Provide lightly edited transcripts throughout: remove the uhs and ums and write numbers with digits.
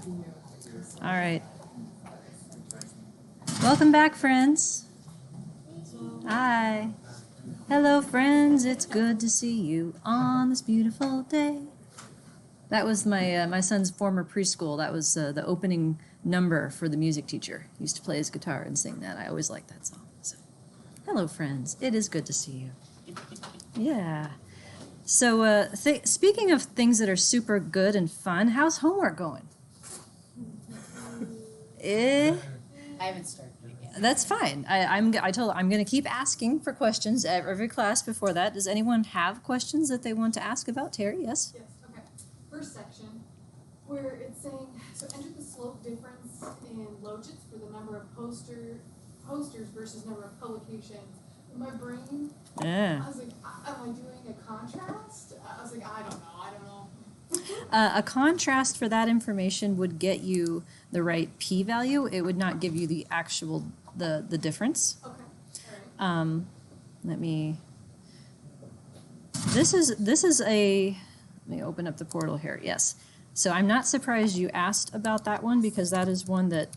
All right. Welcome back, friends. Hi. Hello, friends. It's good to see you on this beautiful day. That was my son's former preschool. That was the opening number for the music teacher. He used to play his guitar and sing that. I always liked that song. So, hello, friends. It is good to see you. Yeah. So, speaking of things that are super good and fun, how's homework going? I haven't started it yet. That's fine. I'm going to keep asking for questions at every class before that. Does anyone have questions that they want to ask about Terry? Yes? Yes, okay. First section, where it's saying, so enter the slope difference in logits for the number of posters versus number of publications. In my brain, Yeah. I was like, am I doing a contrast? I was like, I don't know. A contrast for that information would get you the right p-value. It would not give you the actual the difference. Okay. All right. Let me. This is a. Let me open up the portal here. Yes. So I'm not surprised you asked about that one because that is one that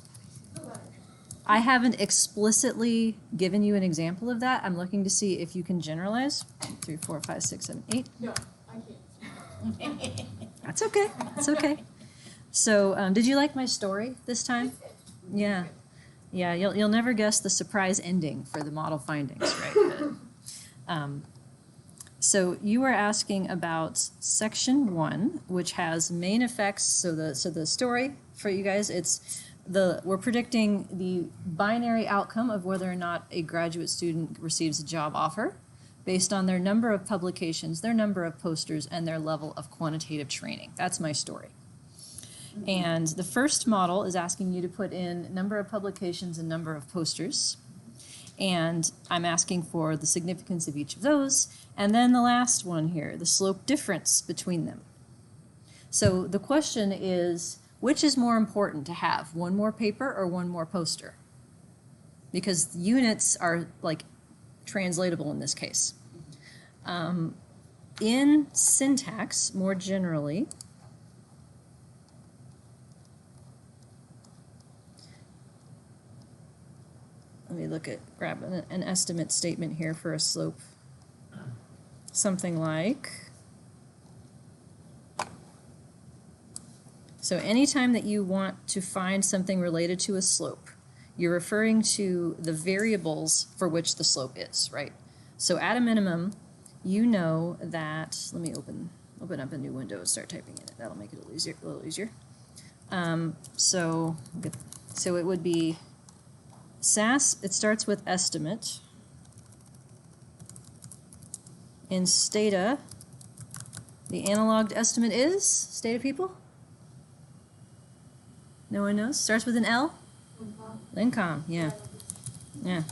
I haven't explicitly given you an example of that. I'm looking to see if you can generalize. 3, 4, 5, 6, 7, 8. No, I can't. That's okay. It's okay. So, did you like my story this time? Yeah. Yeah, you'll never guess the surprise ending for the model findings, right? So you were asking about section 1, which has main effects. So the story for you guys, we're predicting the binary outcome of whether or not a graduate student receives a job offer based on their number of publications, their number of posters, and their level of quantitative training. That's my story. And the first model is asking you to put in number of publications and number of posters. And I'm asking for the significance of each of those. And then the last one here, the slope difference between them. So the question is, which is more important to have, one more paper or one more poster? Because units are like translatable in this case. In syntax, more generally, let me grab an estimate statement here for a slope. Something like, so anytime that you want to find something related to a slope, you're referring to the variables for which the slope is, right? So at a minimum, you know that, let me open up a new window and start typing in it. That'll make it a little easier. So it would be SAS, it starts with estimate. In Stata, the analog estimate is, Stata people? No one knows? Starts with an L? Lincom, yeah. Yeah.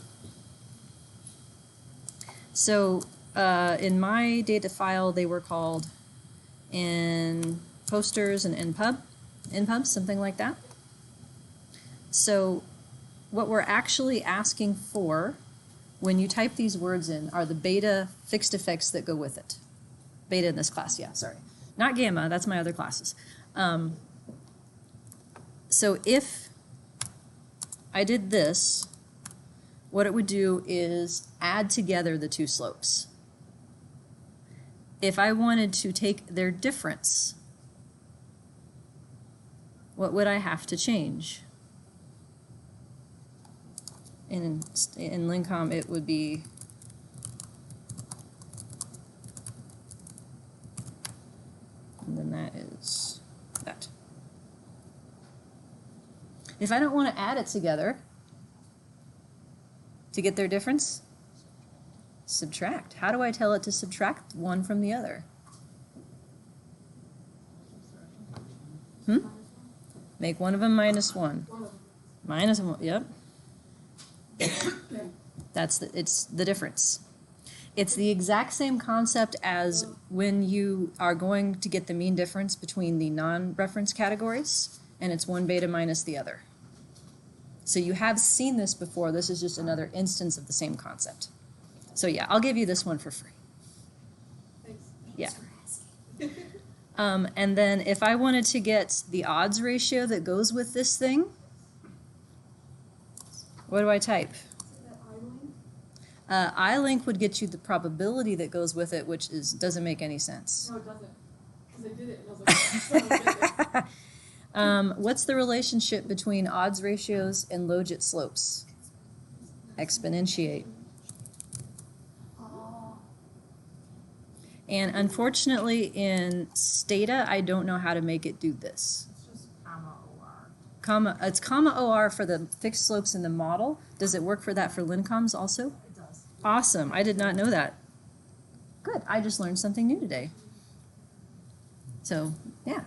So in my data file, they were called in posters and npubs, something like that. So what we're actually asking for when you type these words in are the beta fixed effects that go with it. Beta in this class, yeah, sorry. Not gamma, that's my other classes. So if I did this, what it would do is add together the two slopes. If I wanted to take their difference, what would I have to change? In Lincom, it would be and then that is that. If I don't want to add it together to get their difference, subtract. How do I tell it to subtract one from the other? Make one of them -1. -1, yep. It's the difference. It's the exact same concept as when you are going to get the mean difference between the non-reference categories, and it's one beta minus the other. So you have seen this before. This is just another instance of the same concept. So yeah, I'll give you this one for free. Thanks. Yeah. And then if I wanted to get the odds ratio that goes with this thing, what do I type? I-link would get you the probability that goes with it, which doesn't make any sense. No, it doesn't. Because I did it and I was like, I still don't get it. What's the relationship between odds ratios and logit slopes? Exponentiate. And unfortunately, in Stata, I don't know how to make it do this. It's just comma OR. It's comma OR for the fixed slopes in the model. Does it work for that for lincoms also? It does. Awesome. I did not know that. Good. I just learned something new today. So, yeah.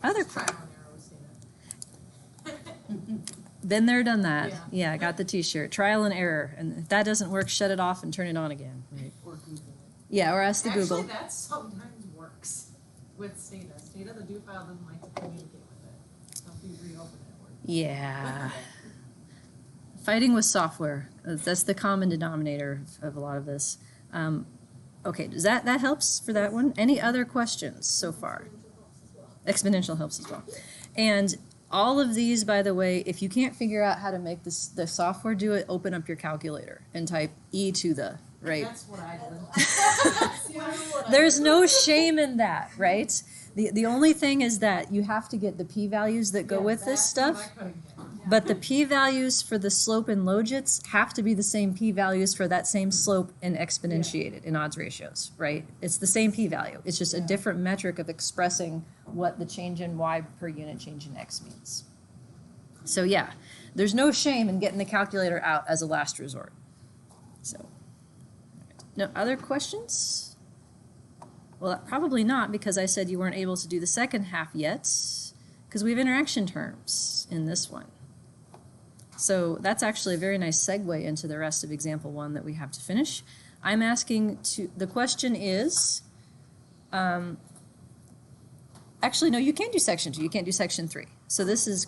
Other Trial and error with Stata. Been there, done that. Yeah. Yeah, I got the t-shirt. Trial and error. And if that doesn't work, shut it off and turn it on again. Right. Or Google it. Yeah, or ask the Actually, Google. that sometimes works with Stata. Stata, the do file doesn't like to communicate with it. So if you reopen it, it works. Yeah. Fighting with software. That's the common denominator of a lot of this. Okay, does that helps for that one? Any other questions so far? Exponential helps as well. And all of these, by the way, if you can't figure out how to make the software do it, open up your calculator and type e to the, right? That's what I did. There's no shame in that, right? The only thing is that you have to get the p-values that go with this stuff. But the p-values for the slope in logits have to be the same p-values for that same slope in exponentiated in odds ratios, right? It's the same p-value. It's just a different metric of expressing what the change in y per unit change in x means. So yeah, there's no shame in getting the calculator out as a last resort. So, no other questions? Well, probably not, because I said you weren't able to do the second half yet, because we have interaction terms in this one. So that's actually a very nice segue into the rest of example 1 that we have to finish. I'm asking the question is, actually, no, you can't do section 2. You can't do section 3. So this is,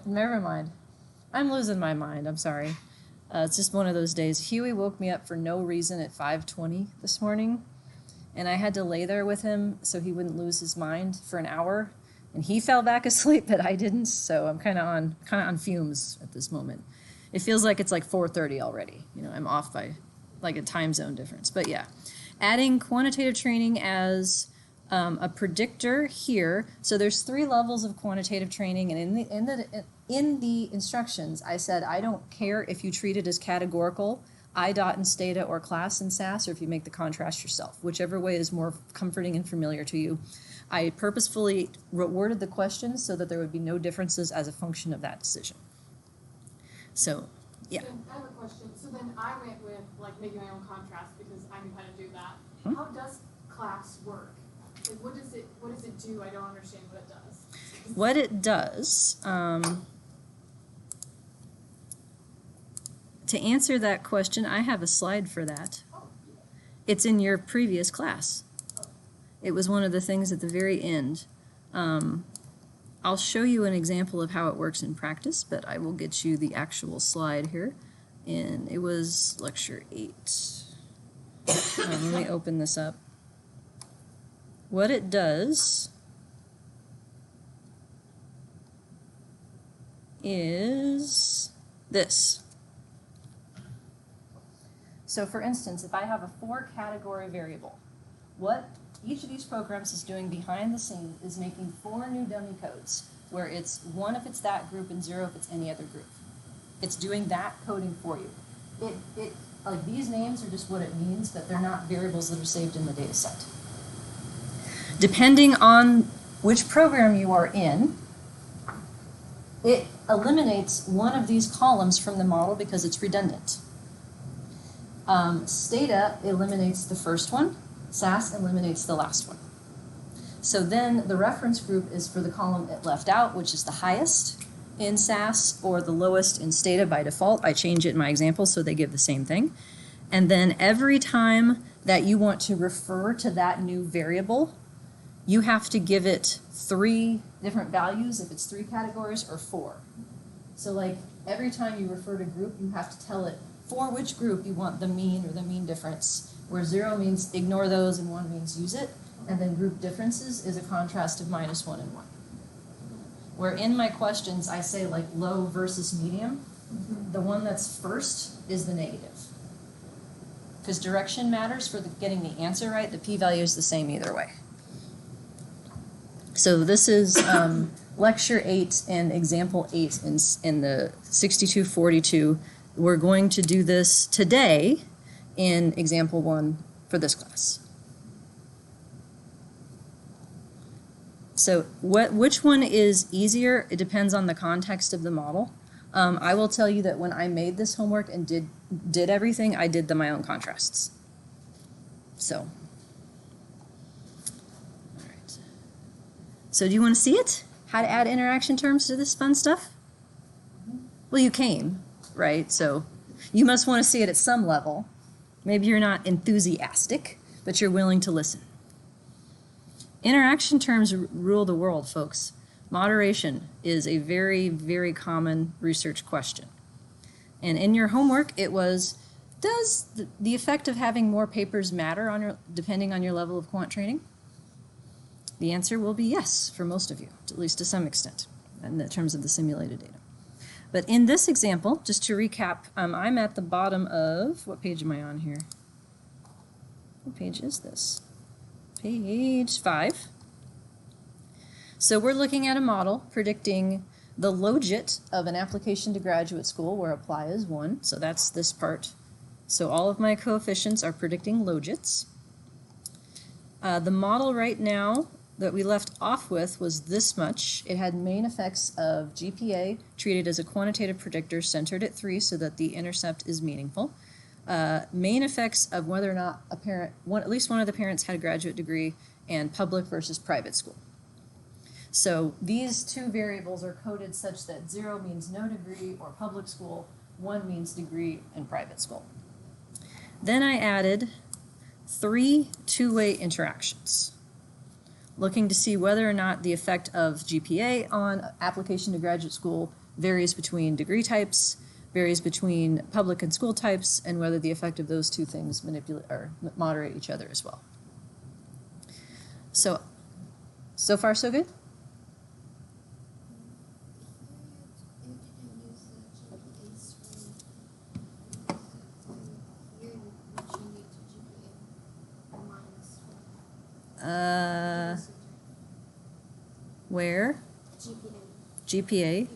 never mind. I'm losing my mind. I'm sorry. It's just one of those days. Huey woke me up for no reason at 5:20 this morning, and I had to lay there with him so he wouldn't lose his mind for an hour. And he fell back asleep, but I didn't, so I'm kind of on fumes at this moment. It feels like it's like 4:30 already. You know, I'm off by like a time zone difference. But yeah, adding quantitative training as a predictor here. So there's 3 levels of quantitative training, and in the instructions, I said I don't care if you treat it as categorical, IDOT and Stata, or class in SAS, or if you make the contrast yourself, whichever way is more comforting and familiar to you. I purposefully worded the questions so that there would be no differences as a function of that decision. So, yeah. Then I have a question. So then I went with like making my own contrast because I knew how to do that. Hmm? How does class work? Like, what does it do? I don't understand what it does. What it does, to answer that question, I have a slide for that. It's in your previous class. It was one of the things at the very end. I'll show you an example of how it works in practice, but I will get you the actual slide here. And it was lecture 8. Let me open this up. What it does is this. So for instance, if I have a 4-category variable, what each of these programs is doing behind the scenes is making 4 new dummy codes, where it's 1 if it's that group and 0 if it's any other group. It's doing that coding for you. Like these names are just what it means, but they're not variables that are saved in the data set. Depending on which program you are in, it eliminates one of these columns from the model because it's redundant. Stata eliminates the first one. SAS eliminates the last one. So then the reference group is for the column it left out, which is the highest in SAS or the lowest in Stata by default. I change it in my example so they give the same thing. And then every time that you want to refer to that new variable, you have to give it 3 different values if it's 3 categories or 4. So like every time you refer to group, you have to tell it for which group you want the mean or the mean difference where 0 means ignore those and 1 means use it, and then group differences is a contrast of -1 and 1. Where in my questions I say like low versus medium, the one that's first is the negative. Because direction matters for getting the answer right, the p-value is the same either way. So this is lecture 8 and example 8 in the 6242. We're going to do this today in example 1 for this class. So which one is easier? It depends on the context of the model. I will tell you that when I made this homework and did everything, I did my own contrasts. So, all right. So do you want to see it? How to add interaction terms to this fun stuff? Well, you came, right? So you must want to see it at some level. Maybe you're not enthusiastic, but you're willing to listen. Interaction terms rule the world, folks. Moderation is a very, very common research question. And in your homework, it was, does the effect of having more papers matter depending on your level of quant training? The answer will be yes for most of you, at least to some extent, in terms of the simulated data. But in this example, just to recap, I'm at the bottom of, what page am I on here? What page is this? Page 5. So we're looking at a model predicting the logit of an application to graduate school where apply is 1. So that's this part. So all of my coefficients are predicting logits. The model right now that we left off with was this much. It had main effects of GPA treated as a quantitative predictor centered at 3 so that the intercept is meaningful. Main effects of whether or not at least one of the parents had a graduate degree, and public versus private school. So these two variables are coded such that 0 means no degree or public school, 1 means degree and private school. Then I added 3 two-way interactions, looking to see whether or not the effect of GPA on application to graduate school varies between degree types, varies between public and school types, and whether the effect of those two things manipulate or moderate each other as well. So far so good? Where? GPA.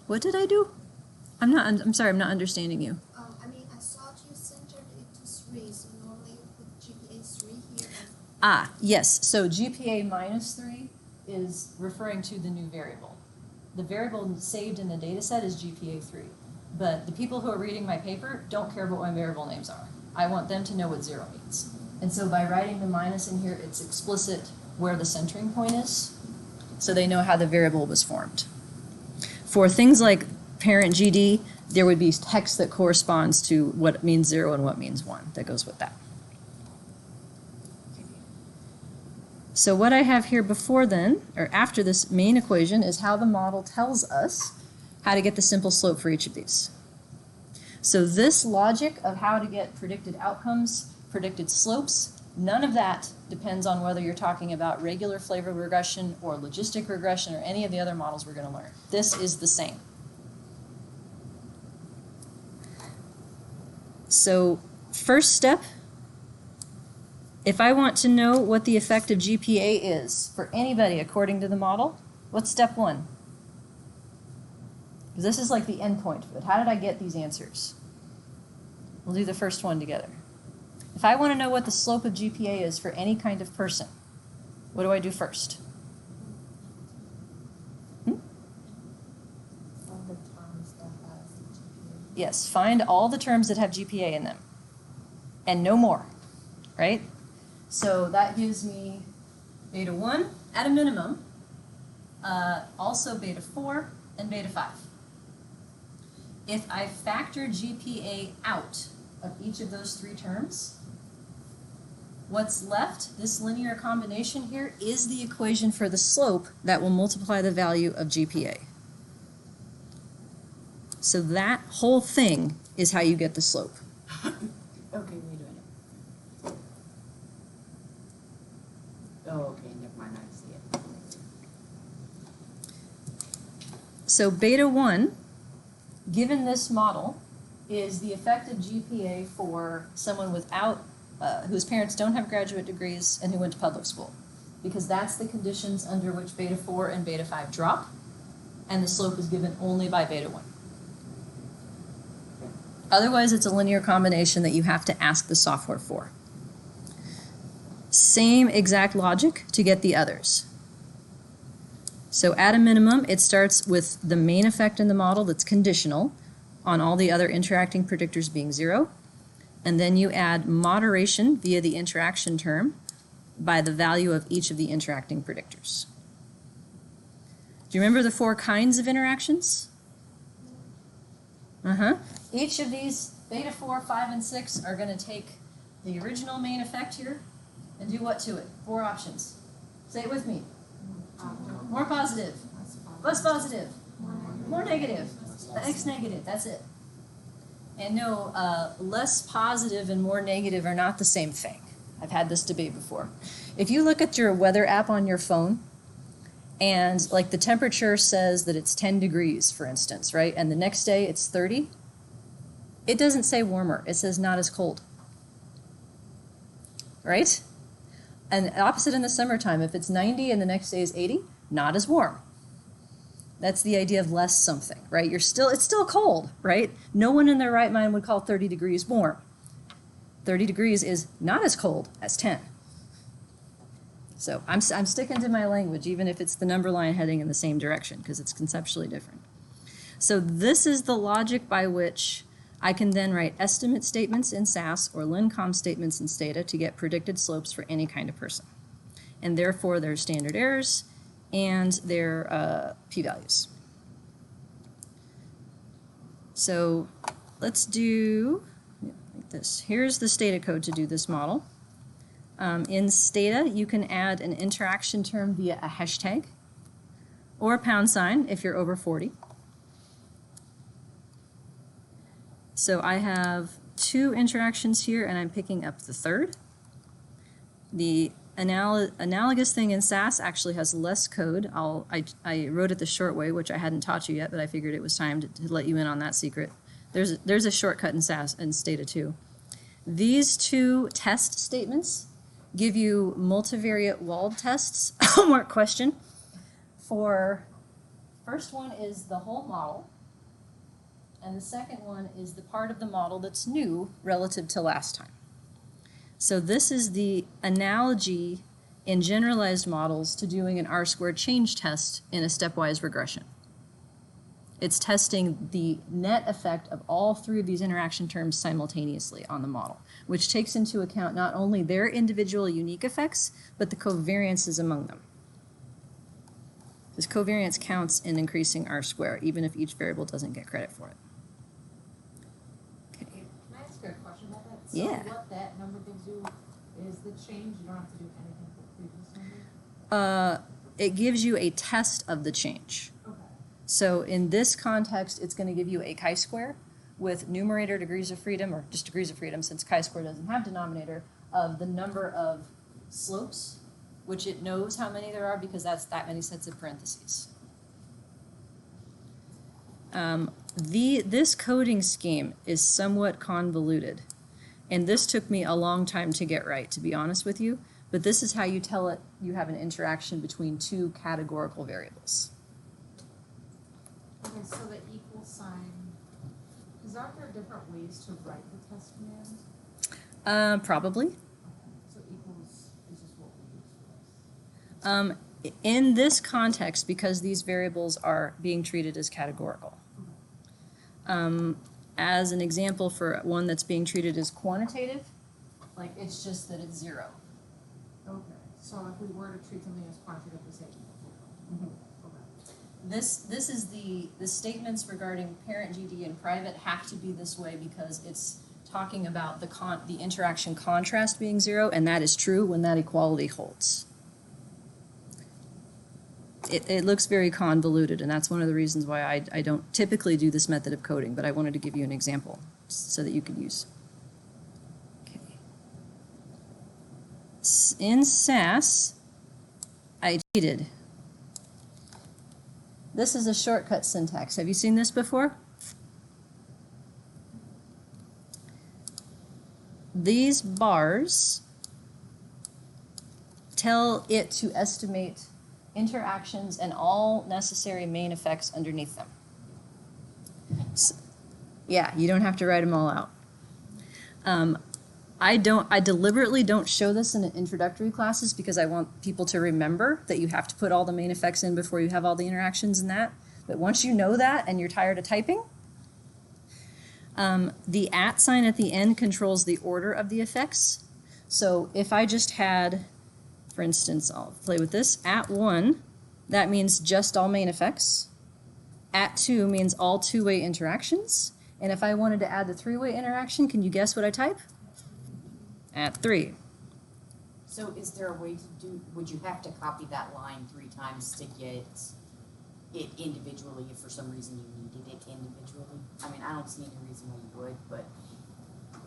What did I do? I'm sorry, I'm not understanding you. I thought you centered it to 3, so normally you put GPA 3 here. Ah, yes, so GPA -3 is referring to the new variable. The variable saved in the data set is GPA 3, but the people who are reading my paper don't care about what my variable names are. I want them to know what 0 means. And so by writing the minus in here, it's explicit where the centering point is, so they know how the variable was formed. For things like parent GD, there would be text that corresponds to what means 0 and what means 1 that goes with that. So what I have here before then, or after this main equation, is how the model tells us how to get the simple slope for each of these. So this logic of how to get predicted outcomes, predicted slopes, none of that depends on whether you're talking about regular flavor regression or logistic regression or any of the other models we're going to learn. This is the same. So first step, if I want to know what the effect of GPA is for anybody according to the model, what's step 1? Because this is like the end point of it. How did I get these answers? We'll do the first one together. If I want to know what the slope of GPA is for any kind of person, what do I do first? Yes, find all the terms that have GPA in them, and no more, right? So that gives me beta 1 at a minimum, also beta 4 and beta 5. If I factor GPA out of each of those 3 terms, what's left, this linear combination here, is the equation for the slope that will multiply the value of GPA. So that whole thing is how you get the slope. Okay, wait a minute. Oh, okay, never mind, I see it. So beta 1, given this model, is the effective GPA for someone without, whose parents don't have graduate degrees and who went to public school. Because that's the conditions under which beta 4 and beta 5 drop, and the slope is given only by beta 1. Otherwise, it's a linear combination that you have to ask the software for. Same exact logic to get the others. So at a minimum, it starts with the main effect in the model that's conditional on all the other interacting predictors being 0. And then you add moderation via the interaction term by the value of each of the interacting predictors. Do you remember the 4 kinds of interactions? Each of these beta 4, 5, and 6 are going to take the original main effect here and do what to it? 4 options. Say it with me. More positive, less positive, more negative, the X negative, that's it. And no, less positive and more negative are not the same thing. I've had this debate before. If you look at your weather app on your phone, and like the temperature says that it's 10 degrees, for instance, right? And the next day it's 30, it doesn't say warmer, it says not as cold. Right? And opposite in the summertime, if it's 90 and the next day is 80, not as warm. That's the idea of less something, right? It's still cold, right? No one in their right mind would call 30 degrees warm. 30 degrees is not as cold as 10. So I'm sticking to my language, even if it's the number line heading in the same direction, because it's conceptually different. So this is the logic by which I can then write estimate statements in SAS or LinCom statements in Stata to get predicted slopes for any kind of person. And therefore, their standard errors and their p-values. So let's do like this. Here's the Stata code to do this model. In Stata, you can add an interaction term via a hashtag or a # if you're over 40. So I have 2 interactions here, and I'm picking up the third. The analogous thing in SAS actually has less code. I wrote it the short way, which I hadn't taught you yet, but I figured it was time to let you in on that secret. There's a shortcut in SAS and Stata too. These 2 test statements give you multivariate walled tests. Homework question. First one is the whole model, and the second one is the part of the model that's new relative to last time. So this is the analogy in generalized models to doing an R-squared change test in a stepwise regression. It's testing the net effect of all 3 of these interaction terms simultaneously on the model, which takes into account not only their individual unique effects, but the covariances among them. This covariance counts in increasing R-squared, even if each variable doesn't get credit for it. Can I ask you a question about that? Yeah. So what that number gives you is the change, you don't have to do anything for the previous number? It gives you a test of the change. Okay. So in this context, it's going to give you a chi-square with numerator degrees of freedom, or just degrees of freedom, since chi-square doesn't have denominator, of the number of slopes, which it knows how many there are because that's that many sets of parentheses. This coding scheme is somewhat convoluted, and this took me a long time to get right, to be honest with you, but this is how you tell it you have an interaction between 2 categorical variables. Okay, so the equal sign, because aren't there different ways to write the test command? Probably. Okay, so equals is just what we use for this. In this context, because these variables are being treated as categorical. As an example for one that's being treated as quantitative, like it's just that it's 0. Okay, so if we were to treat something as quantitative, we say equal. Mhm. Okay. This is the statements regarding parent GD and private have to be this way because it's talking about the interaction contrast being 0, and that is true when that equality holds. it looks very convoluted, and that's one of the reasons why I don't typically do this method of coding, but I wanted to give you an example so that you could use. Okay. In SAS, I cheated. This is a shortcut syntax. Have you seen this before? These bars tell it to estimate interactions and all necessary main effects underneath them. Yeah, you don't have to write them all out. I deliberately don't show this in introductory classes because I want people to remember that you have to put all the main effects in before you have all the interactions in that. But once you know that and you're tired of typing, the @ sign at the end controls the order of the effects. So if I just had, for instance, I'll play with this, @1, that means just all main effects. @2 means all two-way interactions. And if I wanted to add the three-way interaction, can you guess what I type? @3. So is there a way to do, would you have to copy that line 3 times to get it individually if for some reason you needed it individually? I mean, I don't see any reason why you would, but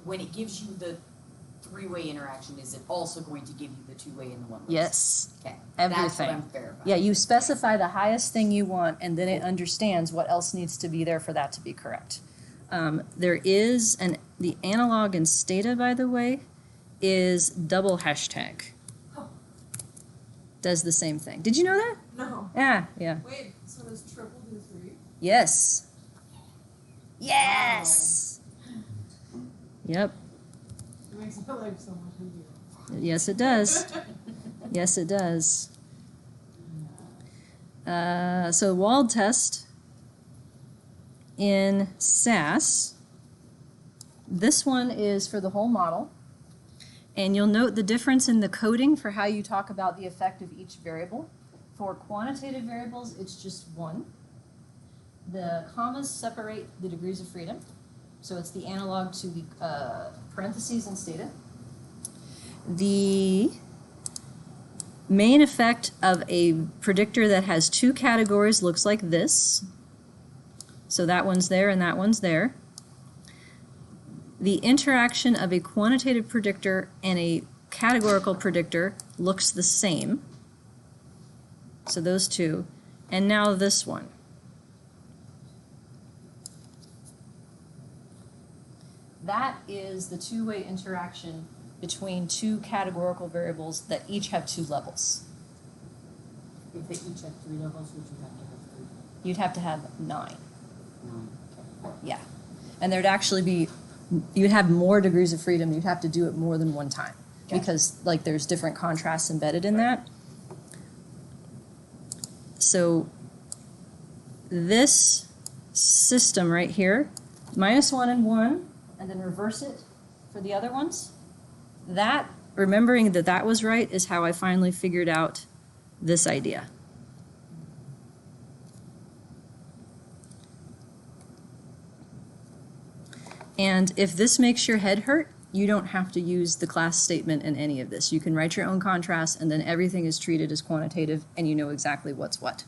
when it gives you the 3-way interaction, is it also going to give you the 2-way and the 1-way? Yes. Okay. Everything. That's what I'm verifying. Yeah, you specify the highest thing you want, and then it understands what else needs to be there for that to be correct. There is the analog in Stata, by the way, is double hashtag. Does the same thing. Did you know that? No. Yeah. Wait, so does triple do 3? Yes. Yes. Yep. It makes my life so much easier. Yes, it does. Yes, it does. So walled test in SAS, this one is for the whole model. And you'll note the difference in the coding for how you talk about the effect of each variable. For quantitative variables, it's just 1. The commas separate the degrees of freedom. So it's the analog to the parentheses in Stata. The main effect of a predictor that has 2 categories looks like this. So that one's there and that one's there. The interaction of a quantitative predictor and a categorical predictor looks the same. So those two. And now this one. That is the two-way interaction between 2 categorical variables that each have 2 levels. If they each have 3 levels, would you have to have 3? You'd have to have 9. 9. Okay. Yeah. And there'd actually be, you'd have more degrees of freedom. You'd have to do it more than one time. Okay. Because like there's different contrasts embedded in that. So this system right here, -1 and 1, and then reverse it for the other ones. That, remembering that that was right, is how I finally figured out this idea. And if this makes your head hurt, you don't have to use the class statement in any of this. You can write your own contrast, and then everything is treated as quantitative, and you know exactly what's what.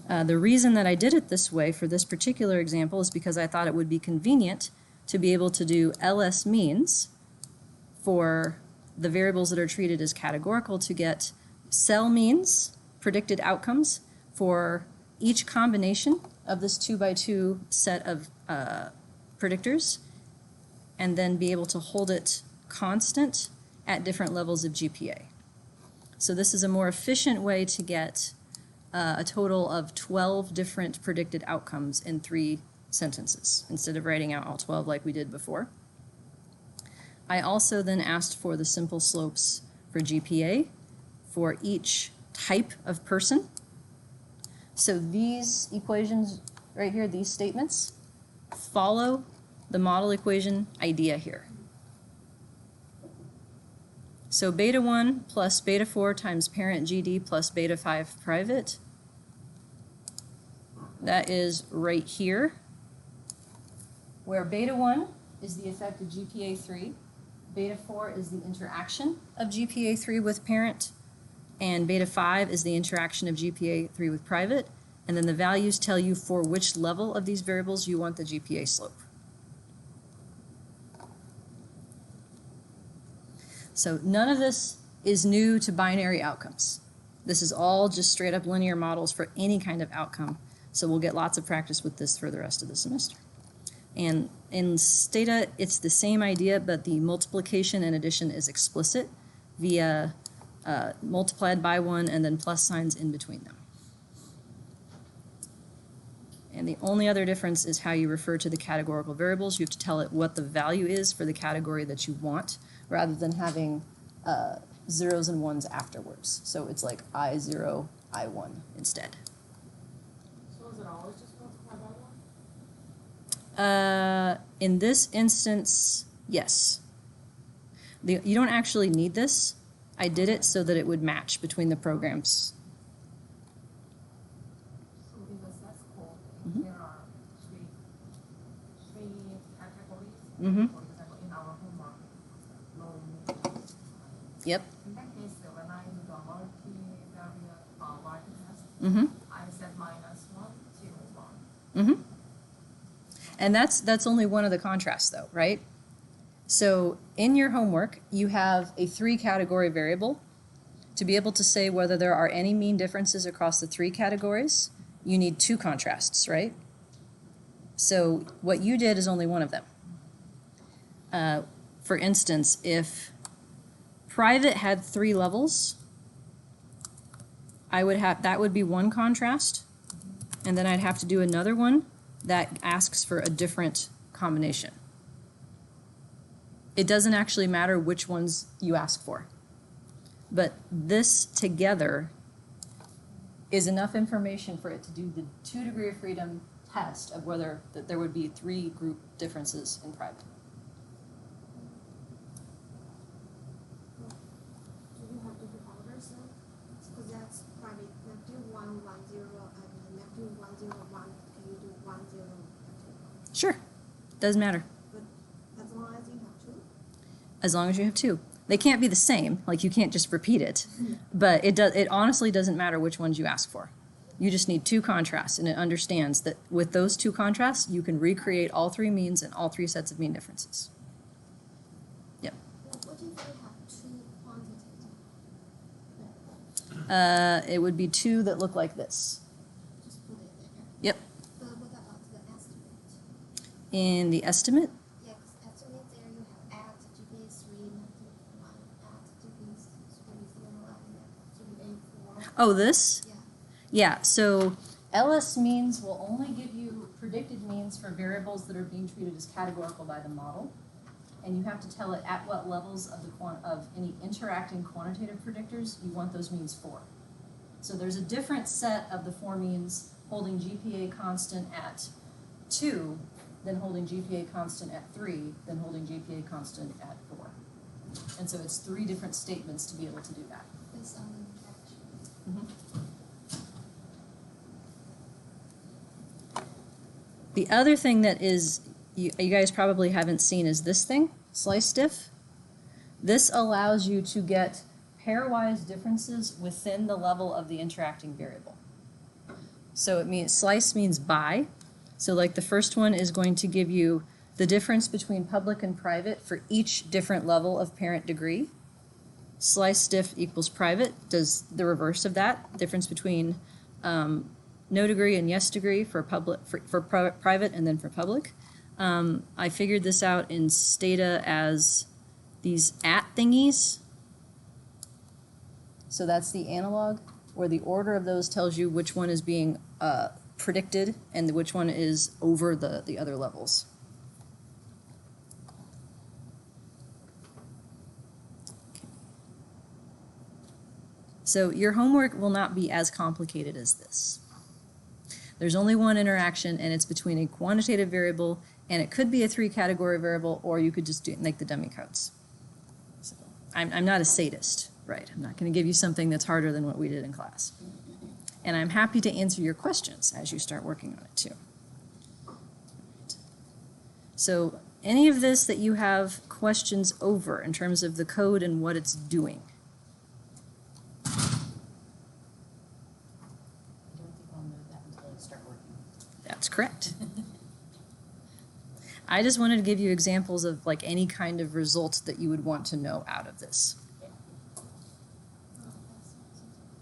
The reason that I did it this way for this particular example is because I thought it would be convenient to be able to do LS means for the variables that are treated as categorical to get cell means, predicted outcomes, for each combination of this 2x2 set of predictors, and then be able to hold it constant at different levels of GPA. So this is a more efficient way to get a total of 12 different predicted outcomes in 3 sentences, instead of writing out all 12 like we did before. I also then asked for the simple slopes for GPA for each type of person. So these equations right here, these statements, follow the model equation idea here. So beta 1 plus beta 4 times parent GD plus beta 5 private. That is right here, where beta 1 is the effect of GPA 3, beta 4 is the interaction of GPA 3 with parent and beta 5 is the interaction of GPA 3 with private, and then the values tell you for which level of these variables you want the GPA slope. So none of this is new to binary outcomes. This is all just straight up linear models for any kind of outcome. So we'll get lots of practice with this for the rest of the semester. And in Stata, it's the same idea, but the multiplication and addition is explicit via multiplied by one and then plus signs in between them. And the only other difference is how you refer to the categorical variables. You have to tell it what the value is for the category that you want, rather than having zeros and ones afterwards. So it's like I0, I1 instead. So is it always just multiplied by one? In this instance, yes. You don't actually need this. I did it so that it would match between the programs. So in the set score, Mhm. there are three categories. Mm-hmm. For example, in our homework, low, mid. Yep. In that case, when I do the multivariate writing test, Mm-hmm. I set -1, 2, 1. Mm-hmm. And that's only one of the contrasts, though, right? So in your homework, you have a 3-category variable. To be able to say whether there are any mean differences across the 3 categories, you need 2 contrasts, right? So what you did is only one of them. For instance, if private had 3 levels, that would be one contrast, and then I'd have to do another one that asks for a different combination. It doesn't actually matter which ones you ask for. But this together is enough information for it to do the 2 degree of freedom test of whether that there would be 3 group differences in private. Do you have different orders though? Because that's private. Neptune 1, 1, 0, and Neptune 1, 0, 1. Can you do 1, 0, Neptune 1? Sure, doesn't matter. But as long as you have 2? As long as you have 2. They can't be the same, like you can't just repeat it, but it honestly doesn't matter which ones you ask for. You just need 2 contrasts, and it understands that with those 2 contrasts, you can recreate all 3 means and all 3 sets of mean differences. Yep. What if you have 2 quantitative? It would be 2 that look like this. Just put it there. Yep. But what about the estimate? In the estimate, Yeah, 'cause estimate there you have at GPA 3, Neptune 1, at GPA 3, 0, and GPA 4. oh, this? Yeah. Yeah, so LS means will only give you predicted means for variables that are being treated as categorical by the model. And you have to tell it at what levels of of any interacting quantitative predictors you want those means for. So there's a different set of the 4 means holding GPA constant at 2 than holding GPA constant at 3 than holding GPA constant at 4. And so it's 3 different statements to be able to do that. Based on the interaction. Mm-hmm. The other thing that is, you guys probably haven't seen is this thing, slice diff. This allows you to get pairwise differences within the level of the interacting variable. So it means, slice means by. So like the first one is going to give you the difference between public and private for each different level of parent degree. Slice diff equals private does the reverse of that, difference between no degree and yes degree for public for private and then for public. I figured this out in Stata as these at thingies. So that's the analog, where the order of those tells you which one is being predicted and which one is over the other levels. So your homework will not be as complicated as this. There's only one interaction, and it's between a quantitative variable, and it could be a 3-category variable, or you could just make the dummy codes. So I'm not a sadist, right? I'm not going to give you something that's harder than what we did in class. And I'm happy to answer your questions as you start working on it too. So any of this that you have questions over in terms of the code and what it's doing? correct. I just wanted to give you examples of like any kind of result that you would want to know out of this.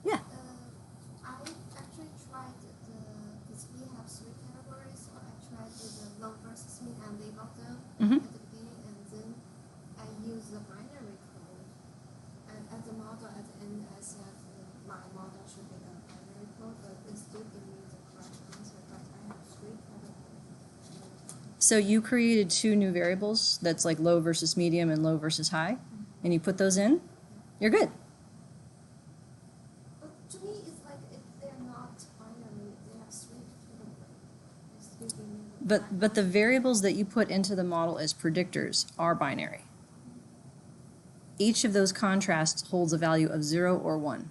Yeah. I actually tried because we have 3 categories, so I tried the log versus mean and labeled them Mm-hmm. at the beginning, and then I used the binary code. And at the model, at the end, I said my model should be the binary code, but it still gave me the correct answer, but I have 3 categories. So you created 2 new variables, that's like low versus medium and low versus high, and you put those in, you're good. But to me, it's like if they're not binary, they have 3 categories. It still give me the correct But the variables that you put into the model as predictors are binary. Each of those contrasts holds a value of 0 or 1,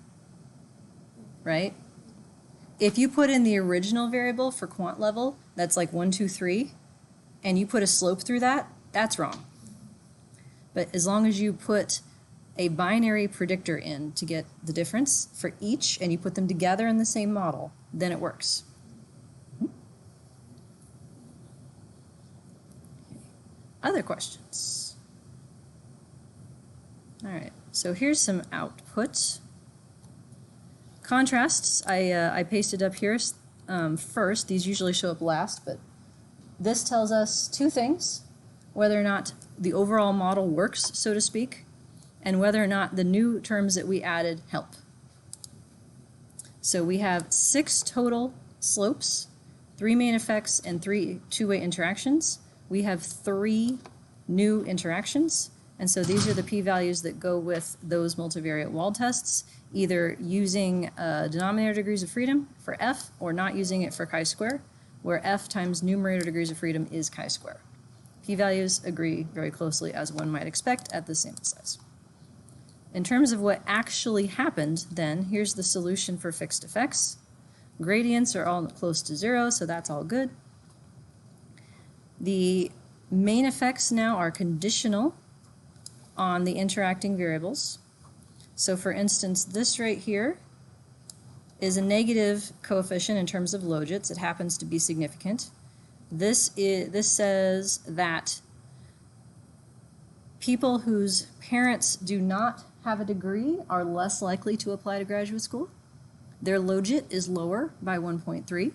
right? If you put in the original variable for quant level, that's like 1, 2, 3, and you put a slope through that, that's wrong. But as long as you put a binary predictor in to get the difference for each, and you put them together in the same model, then it works. Other questions? All right, so here's some output. Contrasts, I pasted up here first. These usually show up last, but this tells us 2 things: whether or not the overall model works, so to speak, and whether or not the new terms that we added help. So we have 6 total slopes, 3 main effects, and 3 two-way interactions. We have 3 new interactions, and so these are the p-values that go with those multivariate wall tests, either using denominator degrees of freedom for f or not using it for chi-square, where f times numerator degrees of freedom is chi-square. P-values agree very closely, as one might expect, at the sample size. In terms of what actually happened, then, here's the solution for fixed effects. Gradients are all close to 0, so that's all good. The main effects now are conditional on the interacting variables. So for instance, this right here is a negative coefficient in terms of logits. It happens to be significant. This says that people whose parents do not have a degree are less likely to apply to graduate school. Their logit is lower by 1.3.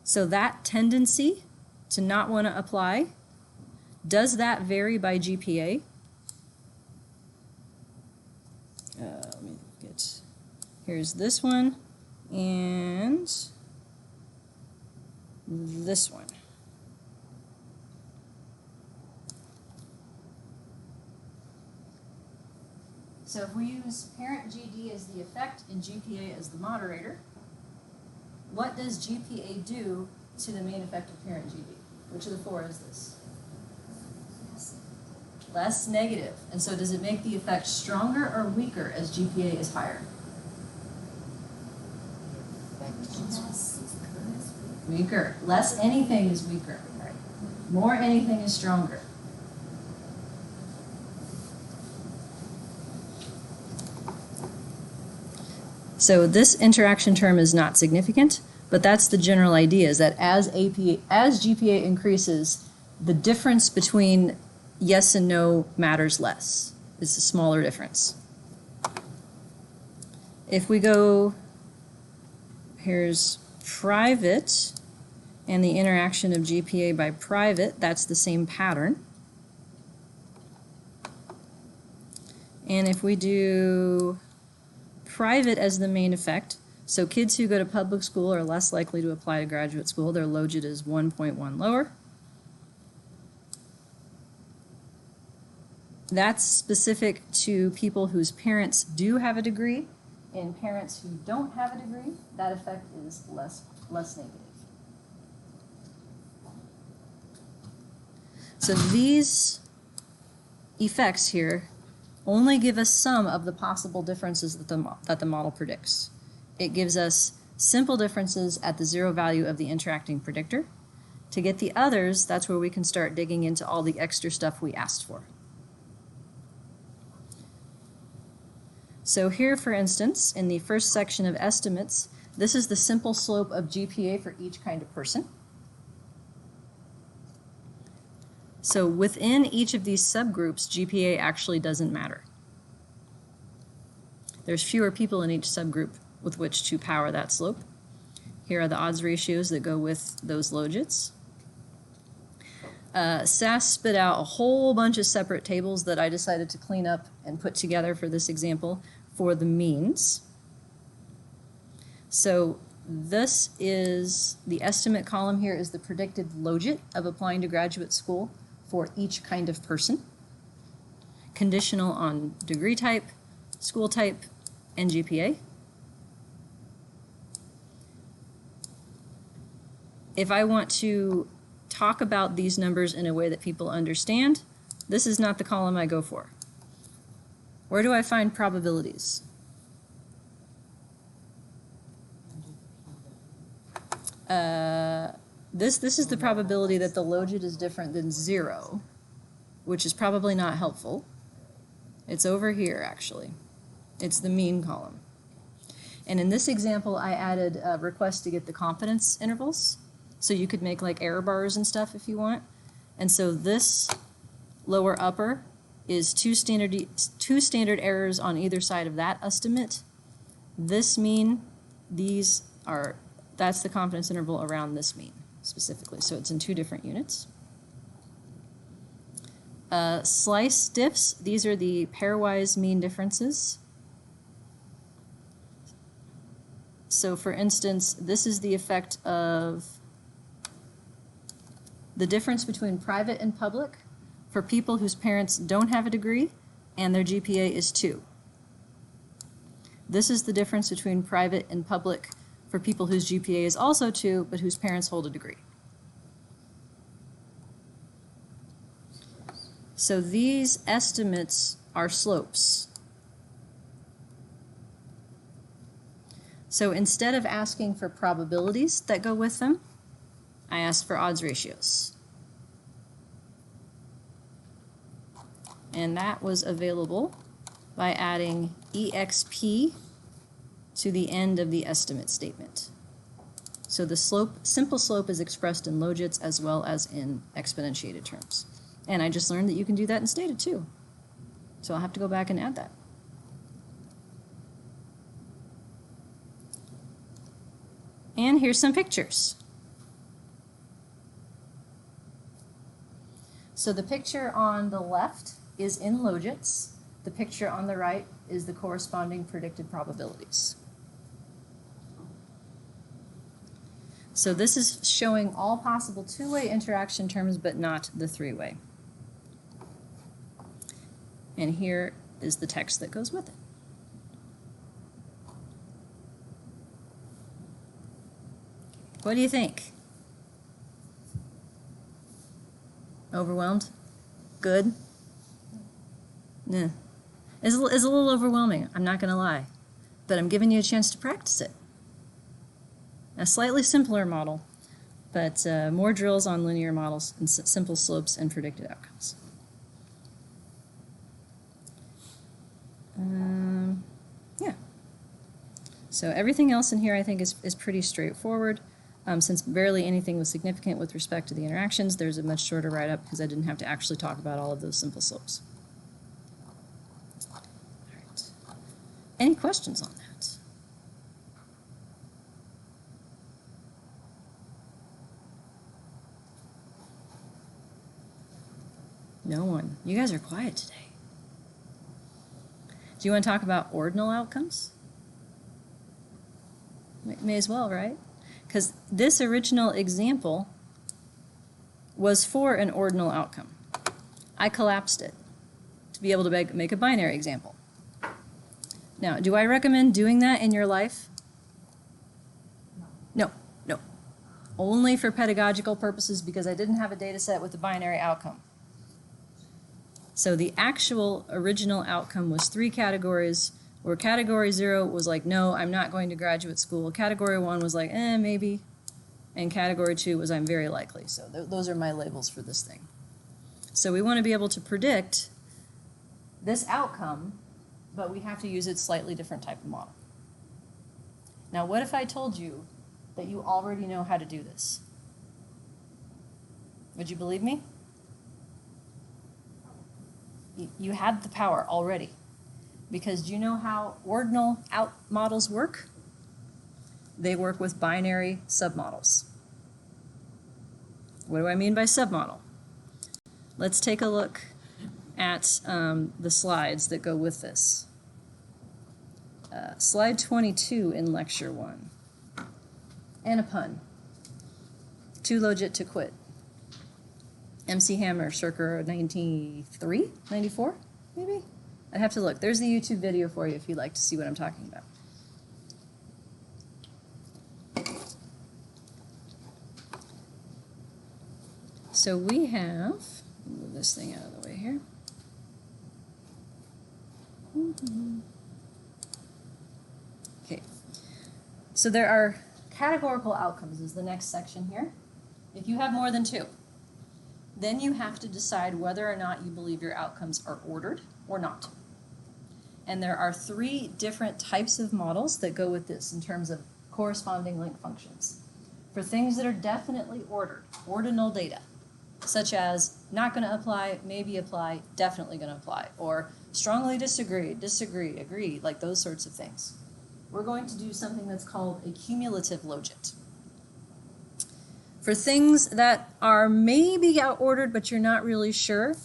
So that tendency to not want to apply, does that vary by GPA? Let me get, here's this one and this one. So if we use parent GD as the effect and GPA as the moderator, what does GPA do to the main effect of parent GD? Which of the 4 is this? Less negative. And so does it make the effect stronger or weaker as GPA is higher? Weaker. Less anything is weaker. Right. More anything is stronger. So this interaction term is not significant, but that's the general idea, is that as GPA increases, the difference between yes and no matters less. It's a smaller difference. If we go, here's private, and the interaction of GPA by private, that's the same pattern. And if we do private as the main effect, so kids who go to public school are less likely to apply to graduate school. Their logit is 1.1 lower. That's specific to people whose parents do have a degree. In parents who don't have a degree, that effect is less negative. So these effects here only give us some of the possible differences that the model predicts. It gives us simple differences at the 0 value of the interacting predictor. To get the others, that's where we can start digging into all the extra stuff we asked for. So here, for instance, in the first section of estimates, This is the simple slope of GPA for each kind of person. So within each of these subgroups, GPA actually doesn't matter. There's fewer people in each subgroup with which to power that slope. Here are the odds ratios that go with those logits. SAS spit out a whole bunch of separate tables that I decided to clean up and put together for this example for the means. So this is the estimate column. Here is the predicted logit of applying to graduate school for each kind of person, conditional on degree type, school type, and GPA. If I want to talk about these numbers in a way that people understand, this is not the column I go for. Where do I find probabilities? This is the probability that the logit is different than 0, which is probably not helpful. It's over here, actually. It's the mean column. And in this example, I added a request to get the confidence intervals. So you could make like error bars and stuff if you want. And so this lower upper is two standard errors on either side of that estimate. This mean, that's the confidence interval around this mean specifically. So it's in 2 different units. Slice diffs, these are the pairwise mean differences. So for instance, this is the effect of the difference between private and public for people whose parents don't have a degree and their GPA is 2. This is the difference between private and public for people whose GPA is also 2 but whose parents hold a degree. So these estimates are slopes. So instead of asking for probabilities that go with them, I asked for odds ratios. And that was available by adding EXP to the end of the estimate statement. So the simple slope is expressed in logits as well as in exponentiated terms. And I just learned that you can do that in stated too. So I'll have to go back and add that. And here's some pictures. So the picture on the left is in logits. The picture on the right is the corresponding predicted probabilities. So this is showing all possible 2-way interaction terms, but not the 3-way. And here is the text that goes with it. What do you think? Overwhelmed? Good? Nah. It's a little overwhelming, I'm not going to lie. But I'm giving you a chance to practice it. A slightly simpler model, but more drills on linear models and simple slopes and predicted outcomes. Yeah. So everything else in here I think is pretty straightforward. Since barely anything was significant with respect to the interactions, there's a much shorter write-up because I didn't have to actually talk about all of those simple slopes. All right. Any questions on that? No one. You guys are quiet today. Do you want to talk about ordinal outcomes? May as well, right? Because this original example was for an ordinal outcome. I collapsed it to be able to make a binary example. Now, do I recommend doing that in your life? No, no. Only for pedagogical purposes because I didn't have a data set with a binary outcome. So the actual original outcome was 3 categories, where category 0 was like, no, I'm not going to graduate school. Category 1 was like, maybe. And category 2 was, I'm very likely. So those are my labels for this thing. So we want to be able to predict this outcome, but we have to use a slightly different type of model. Now, what if I told you that you already know how to do this? Would you believe me? You had the power already. Because do you know how ordinal models work? They work with binary submodels. What do I mean by submodel? Let's take a look at the slides that go with this. Slide 22 in Lecture 1. And a pun. Too logit to quit. MC Hammer, circa 93, 94, maybe? I'd have to look. There's the YouTube video for you if you'd like to see what I'm talking about. So we have, move this thing out of the way here. Okay, so there are categorical outcomes is the next section here. If you have more than two, then you have to decide whether or not you believe your outcomes are ordered or not. And there are three different types of models that go with this in terms of corresponding link functions. For things that are definitely ordered, ordinal data, such as not going to apply, maybe apply, definitely going to apply, or strongly disagree, disagree, agree, like those sorts of things. We're going to do something that's called a cumulative logit. For things that are maybe out-ordered but you're not really sure,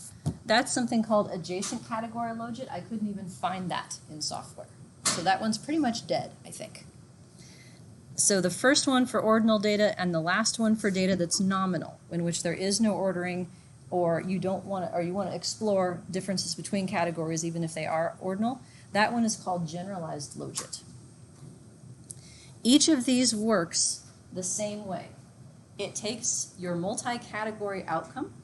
that's something called adjacent category logit. I couldn't even find that in software. So that one's pretty much dead, I think. So the first one for ordinal data and the last one for data that's nominal, in which there is no ordering, or you don't want to, or you want to explore differences between categories even if they are ordinal, that one is called generalized logit. Each of these works the same way. It takes your multi-category outcome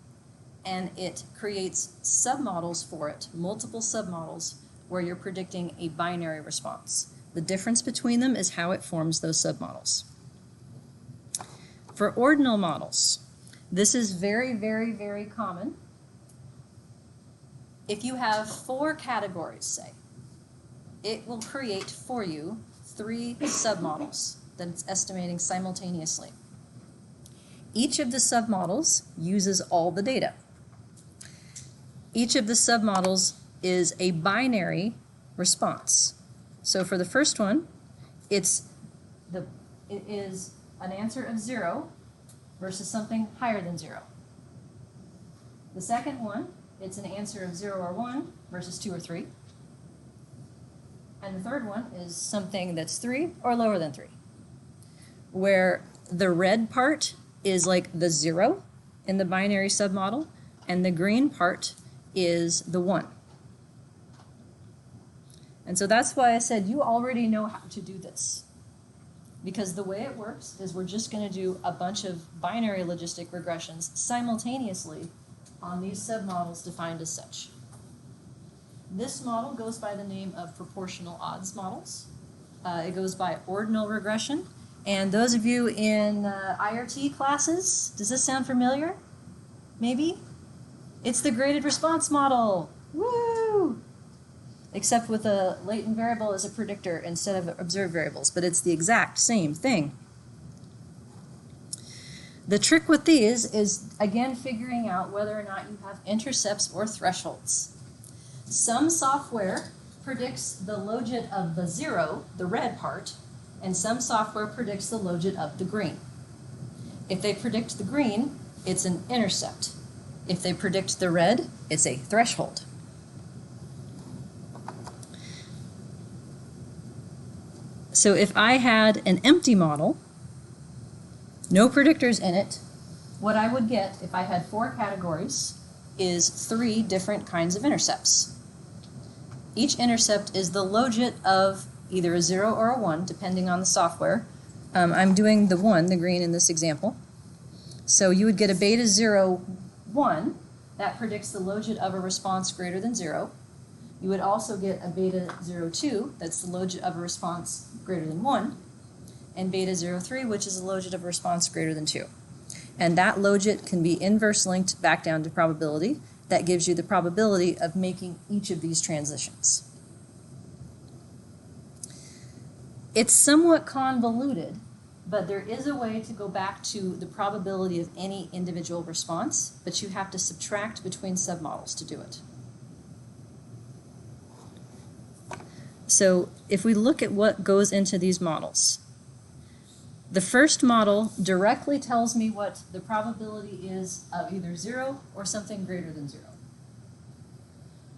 and it creates submodels for it, multiple submodels, where you're predicting a binary response. The difference between them is how it forms those submodels. For ordinal models, this is very, very, very common. If you have 4 categories, say, it will create for you 3 submodels that it's estimating simultaneously. Each of the submodels uses all the data. Each of the submodels is a binary response. So for the first one, it is an answer of 0 versus something higher than 0. The second one, it's an answer of 0 or 1 versus 2 or 3. And the third one is something that's 3 or lower than 3, where the red part is like the 0 in the binary submodel, and the green part is the 1. And so that's why I said you already know how to do this. Because the way it works is we're just going to do a bunch of binary logistic regressions simultaneously on these submodels defined as such. This model goes by the name of proportional odds models. It goes by ordinal regression. And those of you in IRT classes, does this sound familiar? Maybe? It's the graded response model. Woo! Except with a latent variable as a predictor instead of observed variables, but it's the exact same thing. The trick with these is, again, figuring out whether or not you have intercepts or thresholds. Some software predicts the logit of the 0, the red part, and some software predicts the logit of the green. If they predict the green, it's an intercept. If they predict the red, it's a threshold. So if I had an empty model, no predictors in it, what I would get if I had 4 categories is 3 different kinds of intercepts. Each intercept is the logit of either a 0 or a 1, depending on the software. I'm doing the 1, the green in this example. So you would get a beta 0, 1, that predicts the logit of a response greater than 0. You would also get a beta 0, 2, that's the logit of a response greater than 1, and beta 0, 3, which is the logit of a response greater than 2. And that logit can be inverse linked back down to probability. That gives you the probability of making each of these transitions. It's somewhat convoluted, but there is a way to go back to the probability of any individual response, but you have to subtract between submodels to do it. So if we look at what goes into these models, the first model directly tells me what the probability is of either 0 or something greater than 0.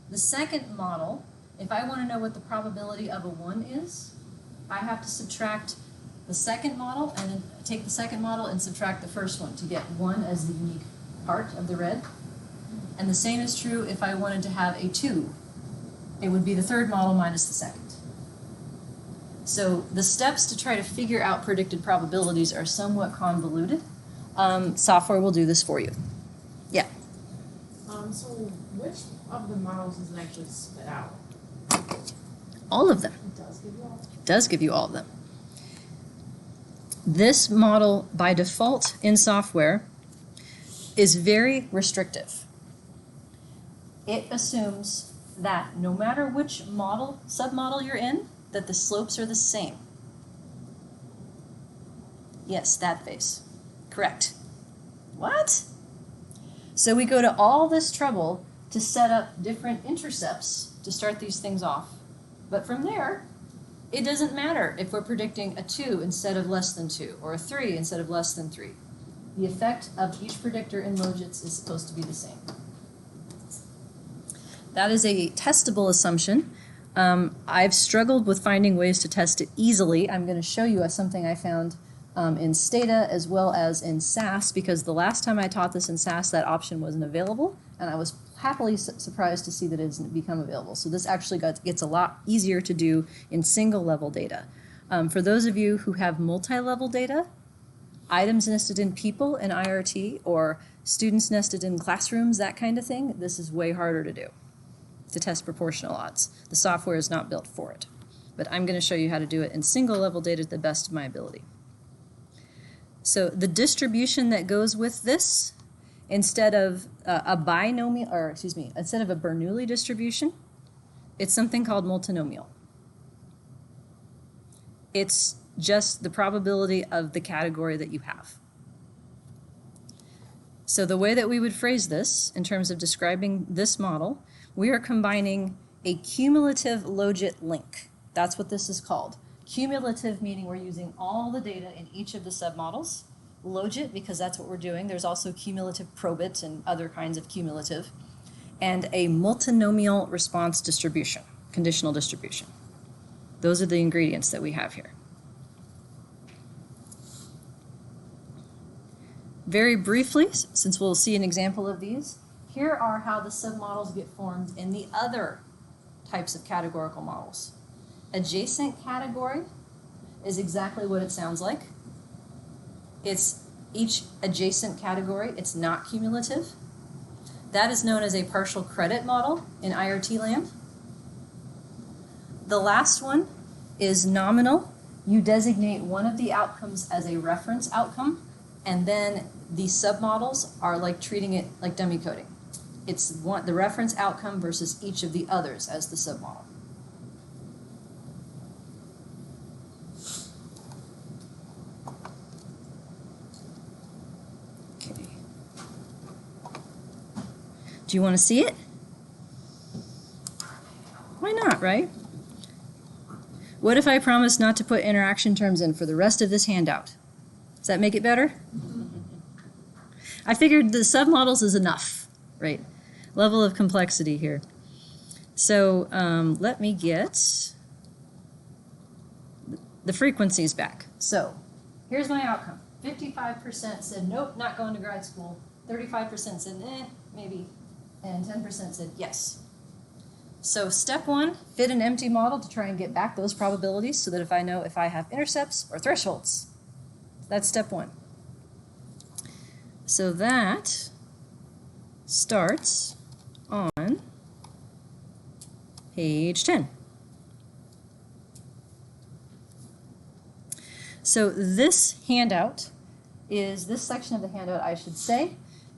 The second model, if I want to know what the probability of a 1 is, I have to subtract the second model and then take the second model and subtract the first one to get 1 as the unique part of the red. And the same is true if I wanted to have a 2. It would be the third model minus the second. So the steps to try to figure out predicted probabilities are somewhat convoluted. Software will do this for you. Yeah. So which of the models is it actually spit out? All of them. It does give you all. It does give you all of them. This model, by default in software, is very restrictive. It assumes that no matter which model, submodel you're in, that the slopes are the same. Yes, that face. Correct. What? So we go to all this trouble to set up different intercepts to start these things off. But from there, it doesn't matter if we're predicting a 2 instead of less than 2, or a 3 instead of less than 3. The effect of each predictor in Logits is supposed to be the same. That is a testable assumption. I've struggled with finding ways to test it easily. I'm going to show you something I found in Stata as well as in SAS, because the last time I taught this in SAS, that option wasn't available, and I was happily surprised to see that it hasn't become available. So this actually gets a lot easier to do in single-level data. For those of you who have multi-level data, items nested in people in IRT, or students nested in classrooms, that kind of thing, this is way harder to do, to test proportional odds. The software is not built for it. But I'm going to show you how to do it in single-level data to the best of my ability. So the distribution that goes with this, instead of a binomial, or excuse me, instead of a Bernoulli distribution, it's something called multinomial. It's just the probability of the category that you have. So the way that we would phrase this in terms of describing this model, we are combining a cumulative logit link. That's what this is called. Cumulative meaning we're using all the data in each of the submodels. Logit, because that's what we're doing. There's also cumulative probit and other kinds of cumulative. And a multinomial response distribution, conditional distribution. Those are the ingredients that we have here. Very briefly, since we'll see an example of these, here are how the submodels get formed in the other types of categorical models. Adjacent category is exactly what it sounds like. It's each adjacent category. It's not cumulative. That is known as a partial credit model in IRT land. The last one is nominal. You designate one of the outcomes as a reference outcome, and then the submodels are like treating it like dummy coding. It's the reference outcome versus each of the others as the submodel. Okay. Do you want to see it? Why not, right? What if I promise not to put interaction terms in for the rest of this handout? Does that make it better? I figured the submodels is enough, right? Level of complexity here. So let me get the frequencies back. So here's my outcome. 55% said, nope, not going to grad school. 35% said, maybe. And 10% said, yes. So step one, fit an empty model to try and get back those probabilities so that if I know if I have intercepts or thresholds. That's step one. So that starts on page 10. So this handout is, this section of the handout, I should say,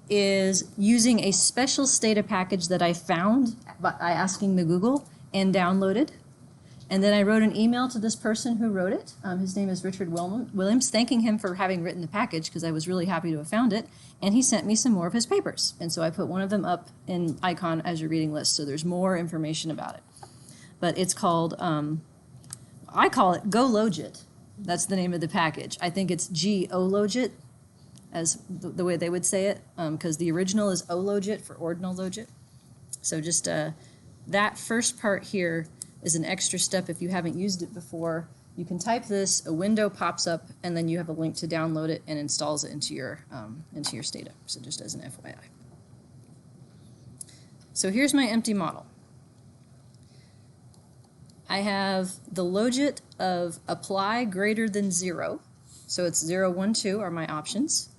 is using a special Stata package that I found by asking the Google and downloaded. And then I wrote an email to this person who wrote it. His name is Richard Williams, thanking him for having written the package because I was really happy to have found it. And he sent me some more of his papers. And so I put one of them up in icon as your reading list. So there's more information about it. But it's called, I call it Go Logit. That's the name of the package. I think it's G-O-Logit, as the way they would say it, because the original is O-Logit for Ordinal Logit. So just that first part here is an extra step if you haven't used it before. You can type this, a window pops up, and then you have a link to download it and installs it into your Stata. So just as an FYI. So here's my empty model. I have the logit of apply greater than 0. So it's 0, 1, 2 are my options.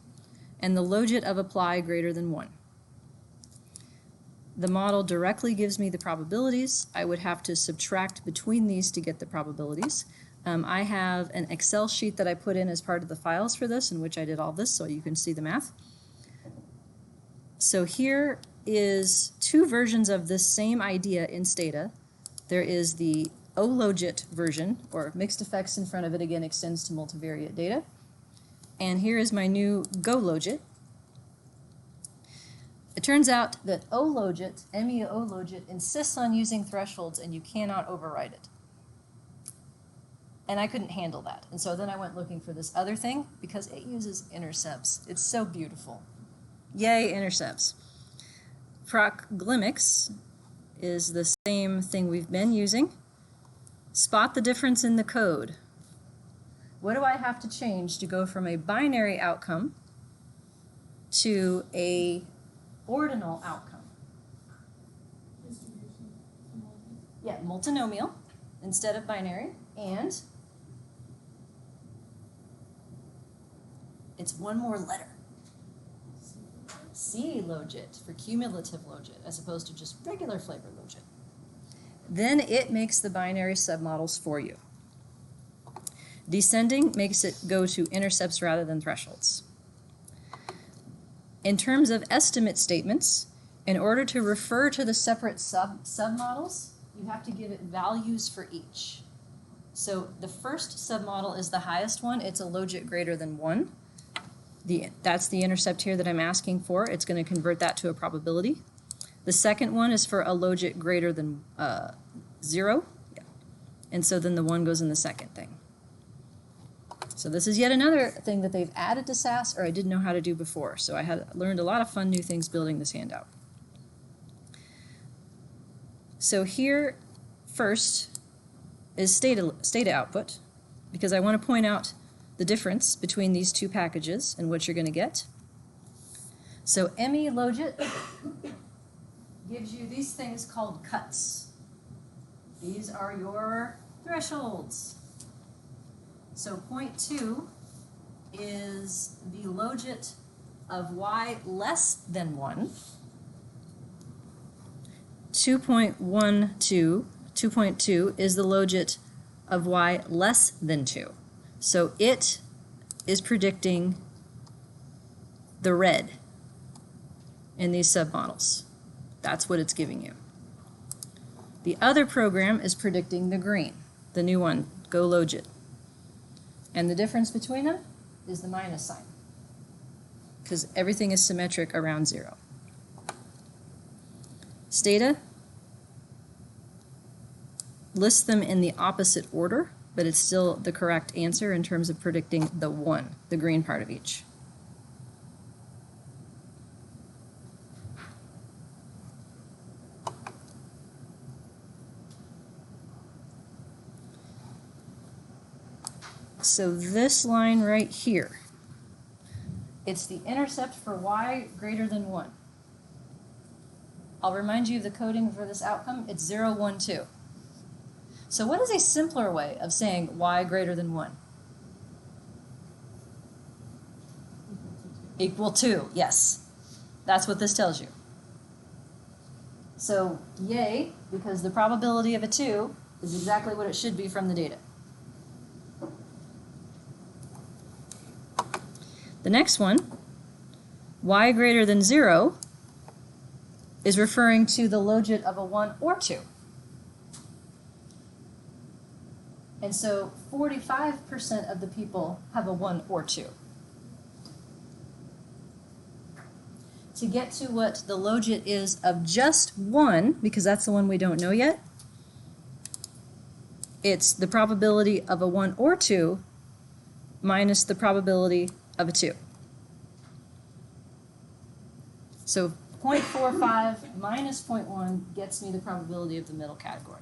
And the logit of apply greater than 1. The model directly gives me the probabilities. I would have to subtract between these to get the probabilities. I have an Excel sheet that I put in as part of the files for this, in which I did all this so you can see the math. So here is 2 versions of this same idea in Stata. There is the O-Logit version, or mixed effects in front of it again extends to multivariate data. And here is my new Go Logit. It turns out that O-Logit, MEO-Logit, insists on using thresholds and you cannot override it. And I couldn't handle that. And so then I went looking for this other thing because it uses intercepts. It's so beautiful. Yay, intercepts. Procglimics is the same thing we've been using. Spot the difference in the code. What do I have to change to go from a binary outcome to a ordinal outcome? Yeah, multinomial instead of binary, and it's one more letter. C-Logit for cumulative logit as opposed to just regular flavor logit. Then it makes the binary submodels for you. Descending makes it go to intercepts rather than thresholds. In terms of estimate statements, in order to refer to the separate submodels, you have to give it values for each. So the first submodel is the highest one. It's a logit greater than 1. That's the intercept here that I'm asking for. It's going to convert that to a probability. The second one is for a logit greater than 0. Yeah. And so then the 1 goes in the second thing. So this is yet another thing that they've added to SAS, or I didn't know how to do before. So I had learned a lot of fun new things building this handout. So here first is Stata output, because I want to point out the difference between these 2 packages and what you're going to get. So MELogit gives you these things called cuts. These are your thresholds. So point 2 is the logit of y less than 1. 2.2 is the logit of y less than 2. So it is predicting the red in these submodels. That's what it's giving you. The other program is predicting the green, the new one, Go Logit. And the difference between them is the minus sign, because everything is symmetric around 0. Stata lists them in the opposite order, but it's still the correct answer in terms of predicting the 1, the green part of each. So this line right here, it's the intercept for y greater than 1. I'll remind you of the coding for this outcome. It's 0, 1, 2. So what is a simpler way of saying y greater than 1? Equal to, yes. That's what this tells you. So yay, because the probability of a 2 is exactly what it should be from the data. The next one, y greater than 0, is referring to the logit of a 1 or 2. And so 45% of the people have a 1 or 2. To get to what the logit is of just 1, because that's the one we don't know yet, it's the probability of a 1 or 2 minus the probability of a 2. So 0.45 minus 0.1 gets me the probability of the middle category.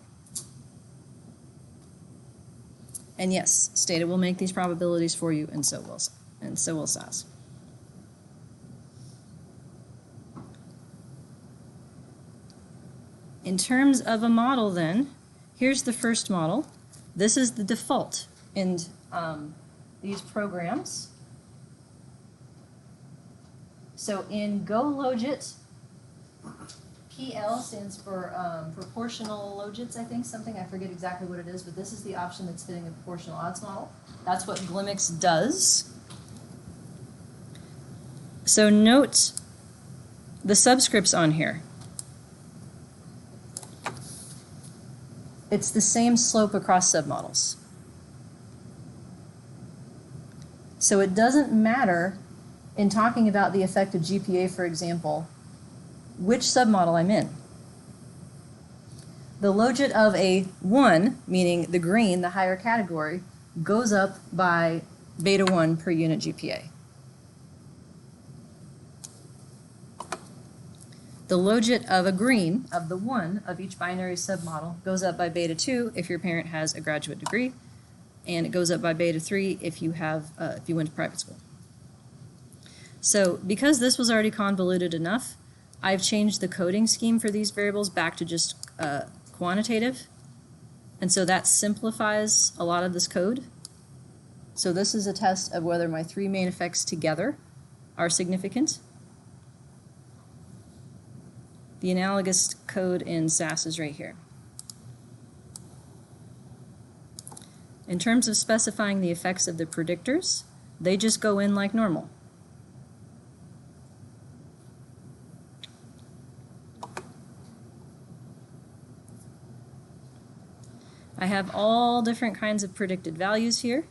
And yes, Stata will make these probabilities for you, and so will SAS. In terms of a model then, here's the first model. This is the default in these programs. So in GoLogit, PL stands for proportional logits, I think, something. I forget exactly what it is, but this is the option that's fitting the proportional odds model. That's what Glimix does. So note the subscripts on here. It's the same slope across submodels. So it doesn't matter in talking about the effect of GPA, for example, which submodel I'm in. The logit of a 1, meaning the green, the higher category, goes up by beta 1 per unit GPA. The logit of a green, of the 1 of each binary submodel, goes up by beta 2 if your parent has a graduate degree, and it goes up by beta 3 if you went to private school. So because this was already convoluted enough, I've changed the coding scheme for these variables back to just quantitative, and so that simplifies a lot of this code. So this is a test of whether my 3 main effects together are significant. The analogous code in SAS is right here. In terms of specifying the effects of the predictors, they just go in like normal. I have all different kinds of predicted values here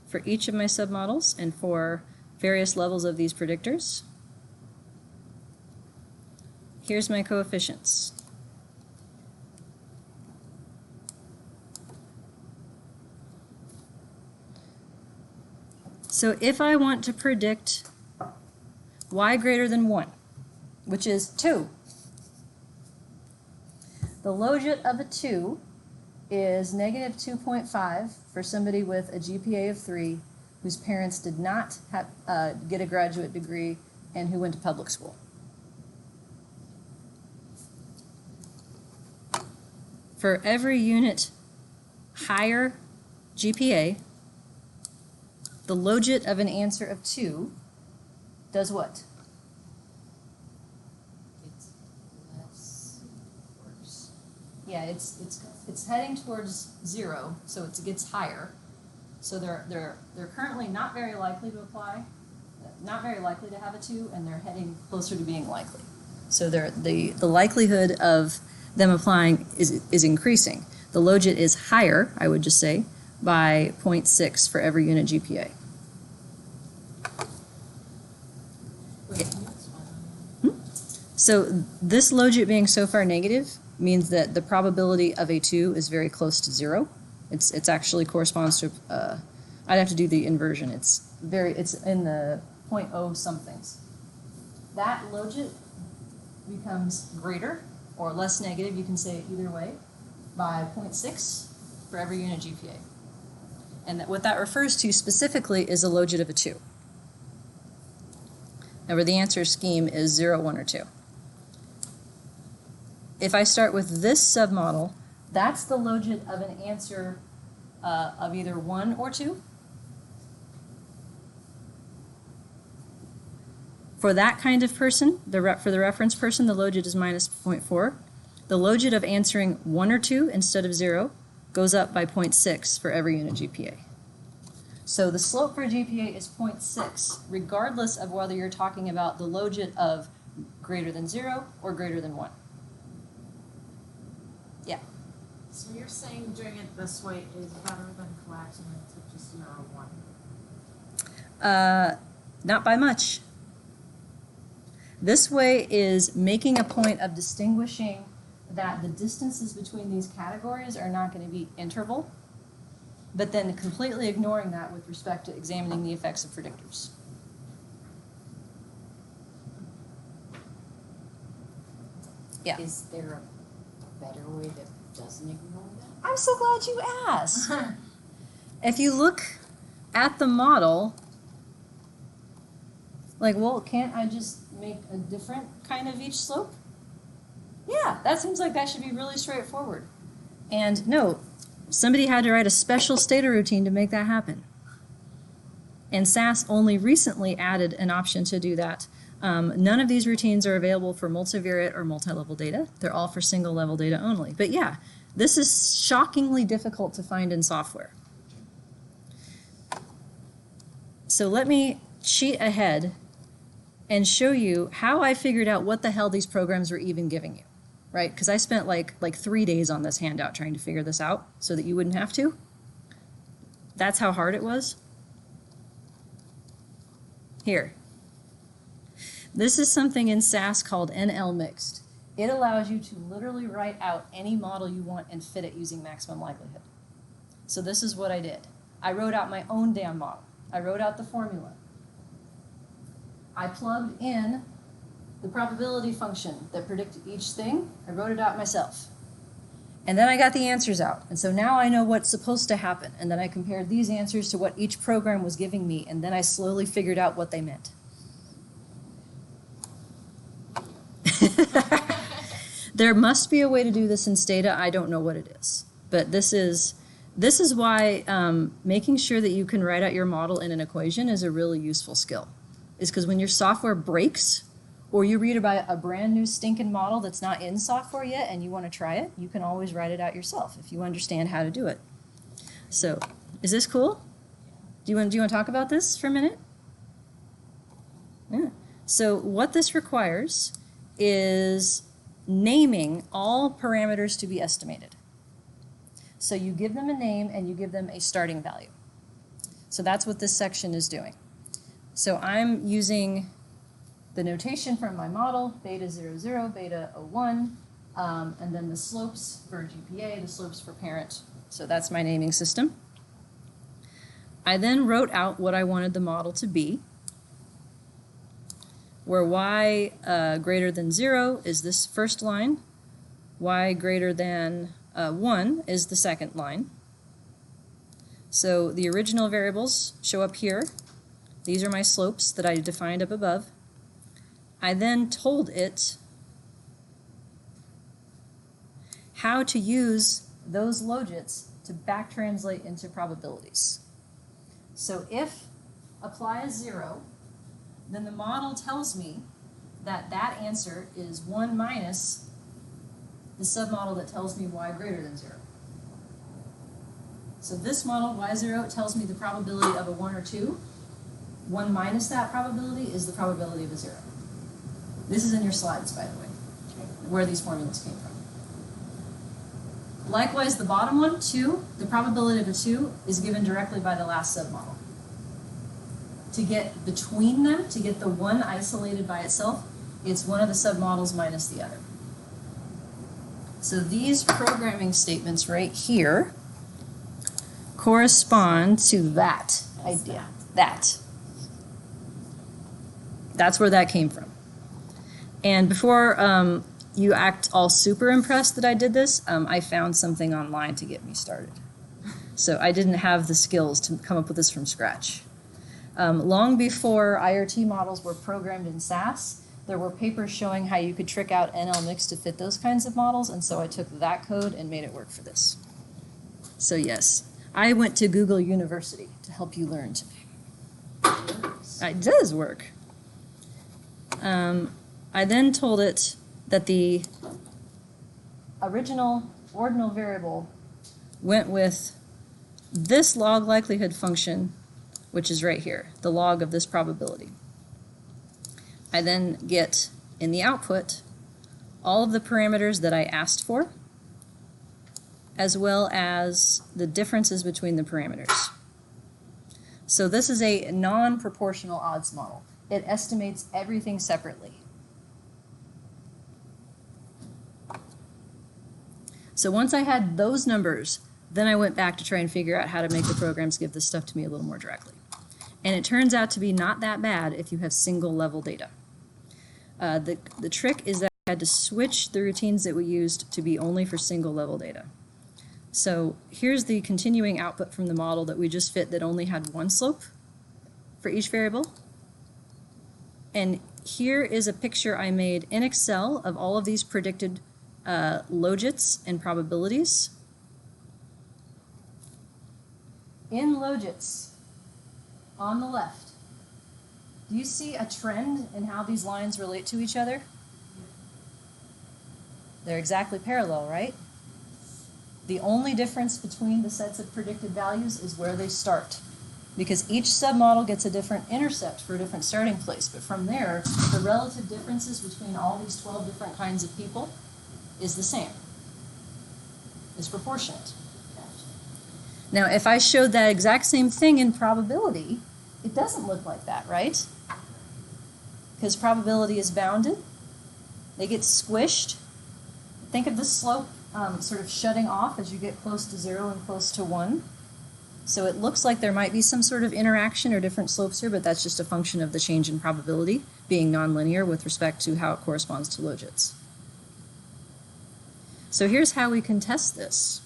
for each of my submodels and for various levels of these predictors. Here's my coefficients. So if I want to predict y greater than 1, which is 2, the logit of a 2 is negative 2.5 for somebody with a GPA of 3 whose parents did not get a graduate degree and who went to public school. For every unit higher GPA, the logit of an answer of 2 does what? It's less worse. Yeah, it's heading towards 0, so it gets higher. So they're currently not very likely to apply, not very likely to have a 2, and they're heading closer to being likely. So the likelihood of them applying is increasing. The logit is higher, I would just say, by 0.6 for every unit GPA. So this logit being so far negative means that the probability of a 2 is very close to 0. It's actually corresponds to, I'd have to do the inversion. It's in the 0.0 somethings. That logit becomes greater or less negative, you can say it either way, by 0.6 for every unit GPA. And what that refers to specifically is a logit of a 2. Now, where the answer scheme is 0, 1, or 2. If I start with this submodel, that's the logit of an answer of either 1 or 2. For that kind of person, for the reference person, the logit is minus 0.4. The logit of answering 1 or 2 instead of 0 goes up by 0.6 for every unit GPA. So the slope for GPA is 0.6, regardless of whether you're talking about the logit of greater than 0 or greater than 1. Yeah. So you're saying doing it this way is better than collapsing it to just 0, 1? Not by much. This way is making a point of distinguishing that the distances between these categories are not going to be interval, but then completely ignoring that with respect to examining the effects of predictors. Yeah. Is there a better way that doesn't ignore that? I'm so glad you asked. If you look at the model, like, well, can't I just make a different kind of each slope? Yeah, that seems like that should be really straightforward. And no, somebody had to write a special stata routine to make that happen. And SAS only recently added an option to do that. None of these routines are available for multivariate or multi-level data. They're all for single-level data only. But yeah, this is shockingly difficult to find in software. So let me cheat ahead and show you how I figured out what the hell these programs were even giving you, right? Because I spent like 3 days on this handout trying to figure this out so that you wouldn't have to. That's how hard it was. Here. This is something in SAS called NL mixed. It allows you to literally write out any model you want and fit it using maximum likelihood. So this is what I did. I wrote out my own damn model. I wrote out the formula. I plugged in the probability function that predicted each thing. I wrote it out myself. And then I got the answers out. And so now I know what's supposed to happen. And then I compared these answers to what each program was giving me. And then I slowly figured out what they meant. There must be a way to do this in Stata. I don't know what it is. But this is why making sure that you can write out your model in an equation is a really useful skill. Is because when your software breaks, or you read about a brand new stinking model that's not in software yet and you want to try it, you can always write it out yourself if you understand how to do it. So, is this cool? Do you want to talk about this for a minute? Yeah. So what this requires is naming all parameters to be estimated. So you give them a name and you give them a starting value. So that's what this section is doing. So I'm using the notation from my model, beta 00, beta 01, and then the slopes for GPA, the slopes for parent. So that's my naming system. I then wrote out what I wanted the model to be, where y greater than 0 is this first line, y greater than 1 is the second line. So the original variables show up here. These are my slopes that I defined up above. I then told it how to use those logits to back translate into probabilities. So if apply is 0, then the model tells me that that answer is 1 minus the submodel that tells me y greater than 0. So this model, y0, tells me the probability of a 1 or 2. 1 minus that probability is the probability of a 0. This is in your slides, by the way, where these formulas came from. Likewise, the bottom one, 2, the probability of a 2 is given directly by the last submodel. To get between them, to get the one isolated by itself, it's one of the submodels minus the other. So these programming statements right here correspond to that idea. That's where that came from. And before you act all super impressed that I did this, I found something online to get me started. So I didn't have the skills to come up with this from scratch. Long before IRT models were programmed in SAS, there were papers showing how you could trick out NL mix to fit those kinds of models, and so I took that code and made it work for this. So yes, I went to Google University to help you learn today. It does work. I then told it that the original ordinal variable went with this log likelihood function, which is right here, the log of this probability. I then get in the output all of the parameters that I asked for, as well as the differences between the parameters. So this is a non-proportional odds model. It estimates everything separately. So once I had those numbers, then I went back to try and figure out how to make the programs give this stuff to me a little more directly. And it turns out to be not that bad if you have single level data. The trick is that I had to switch the routines that we used to be only for single level data. So here's the continuing output from the model that we just fit that only had one slope for each variable. And here is a picture I made in Excel of all of these predicted logits and probabilities. In logits, on the left, do you see a trend in how these lines relate to each other? They're exactly parallel, right? The only difference between the sets of predicted values is where they start, because each submodel gets a different intercept for a different starting place. But from there, the relative differences between all these 12 different kinds of people is the same, is proportionate. Now, if I showed that exact same thing in probability, it doesn't look like that, right? Because probability is bounded. They get squished. Think of the slope sort of shutting off as you get close to 0 and close to 1. So it looks like there might be some sort of interaction or different slopes here, but that's just a function of the change in probability being nonlinear with respect to how it corresponds to logits. So here's how we can test this.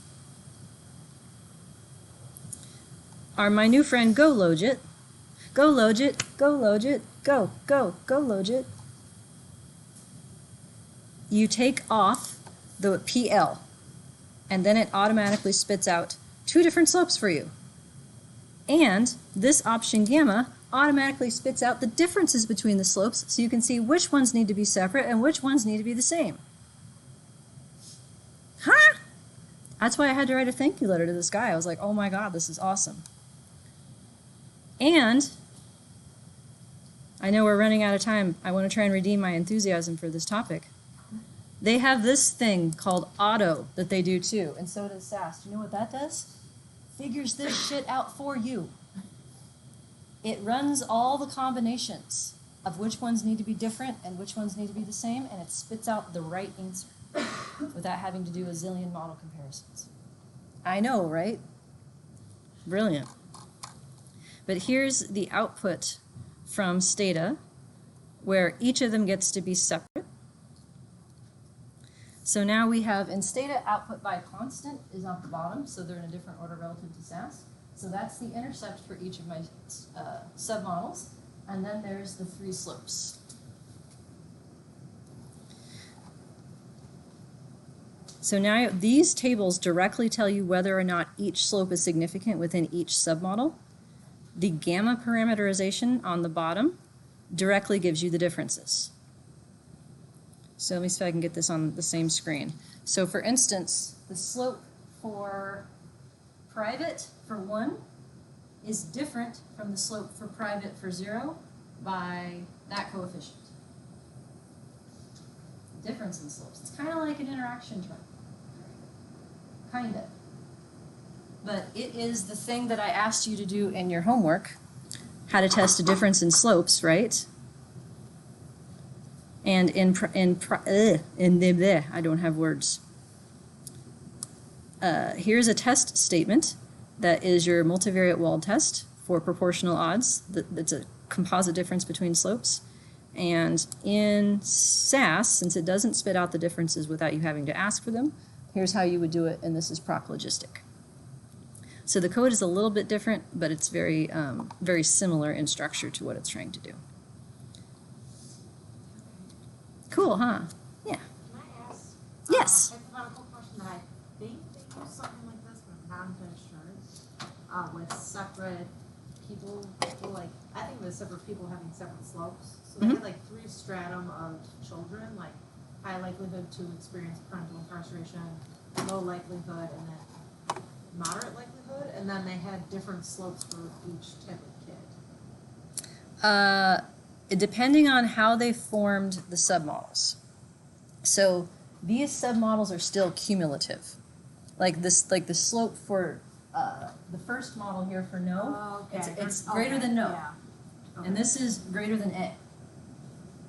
My new friend Go Logit, go Logit, go Logit, go Logit. You take off the PL, and then it automatically spits out two different slopes for you. And this option gamma automatically spits out the differences between the slopes so you can see which ones need to be separate and which ones need to be the same. Huh? That's why I had to write a thank you letter to this guy. I was like, oh my God, this is awesome. And I know we're running out of time. I want to try and redeem my enthusiasm for this topic. They have this thing called auto that they do too, and so does SAS. Do you know what that does? Figures this shit out for you. It runs all the combinations of which ones need to be different and which ones need to be the same, and it spits out the right answer without having to do a zillion model comparisons. I know, right? Brilliant. But here's the output from Stata, where each of them gets to be separate. So now we have in Stata output by constant is on the bottom, so they're in a different order relative to SAS. So that's the intercept for each of my submodels, and then there's the three slopes. So now these tables directly tell you whether or not each slope is significant within each submodel. The gamma parameterization on the bottom directly gives you the differences. So let me see if I can get this on the same screen. So for instance, the slope for private for 1 is different from the slope for private for 0 by that coefficient. Difference in slopes. It's kind of like an interaction term. Kind of. But it is the thing that I asked you to do in your homework, how to test a difference in slopes, right? And I don't have words. Here's a test statement that is your multivariate Wald test for proportional odds. That's a composite difference between slopes. And in SAS, since it doesn't spit out the differences without you having to ask for them, here's how you would do it, and this is proc logistic. So the code is a little bit different, but it's very, very similar in structure to what it's trying to do. Cool, huh? Yeah. Can I ask Yes. a hypothetical question that I think they use something like this, but I'm not entirely sure. With separate people, like, I think with separate people having separate slopes. So they had like 3 stratum of children, like high likelihood to experience parental incarceration, low likelihood, and then moderate likelihood, and then they had different slopes for each type of kid. Depending on how they formed the submodels. So these submodels are still cumulative. like the slope for the first model here for no, Oh, okay. it's greater than no. Yeah. And this is greater than A.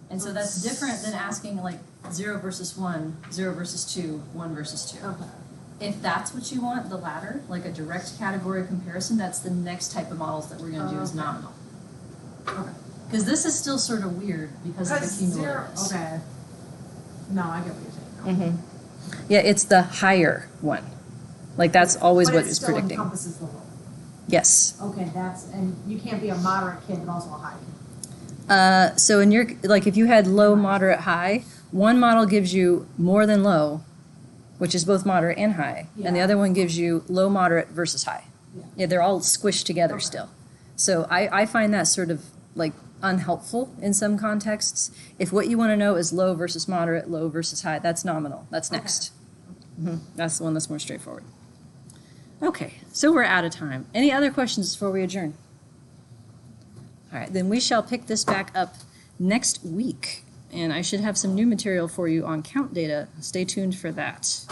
And so that's different than asking like 0 versus 1, 0 versus 2, 1 versus 2. Okay. If that's what you want, the latter, like a direct category comparison, that's the next type of models that we're going to do is Okay. nominal. Okay. Because this is still sort of weird because of the Zero. cumulatives. Okay. No, I get what you're saying. Mm-hmm. Yeah, it's the higher one. Like that's always But what it it's still predicting. encompasses the whole. Yes. Okay, and you can't be a moderate kid but also a high kid. So in your, like if you had low, moderate, high, one model gives you more than low, which is both moderate and high. And the Yeah. other one gives you low, moderate versus high. Yeah. Yeah, they're all squished together Okay. still. So I find that sort of like unhelpful in some contexts. If what you want to know is low versus moderate, low versus high, that's nominal. That's Okay. next. That's the one that's more straightforward. Okay, so we're out of time. Any other questions before we adjourn? All right, then we shall pick this back up next week. And I should have some new material for you on count data. Stay tuned for that.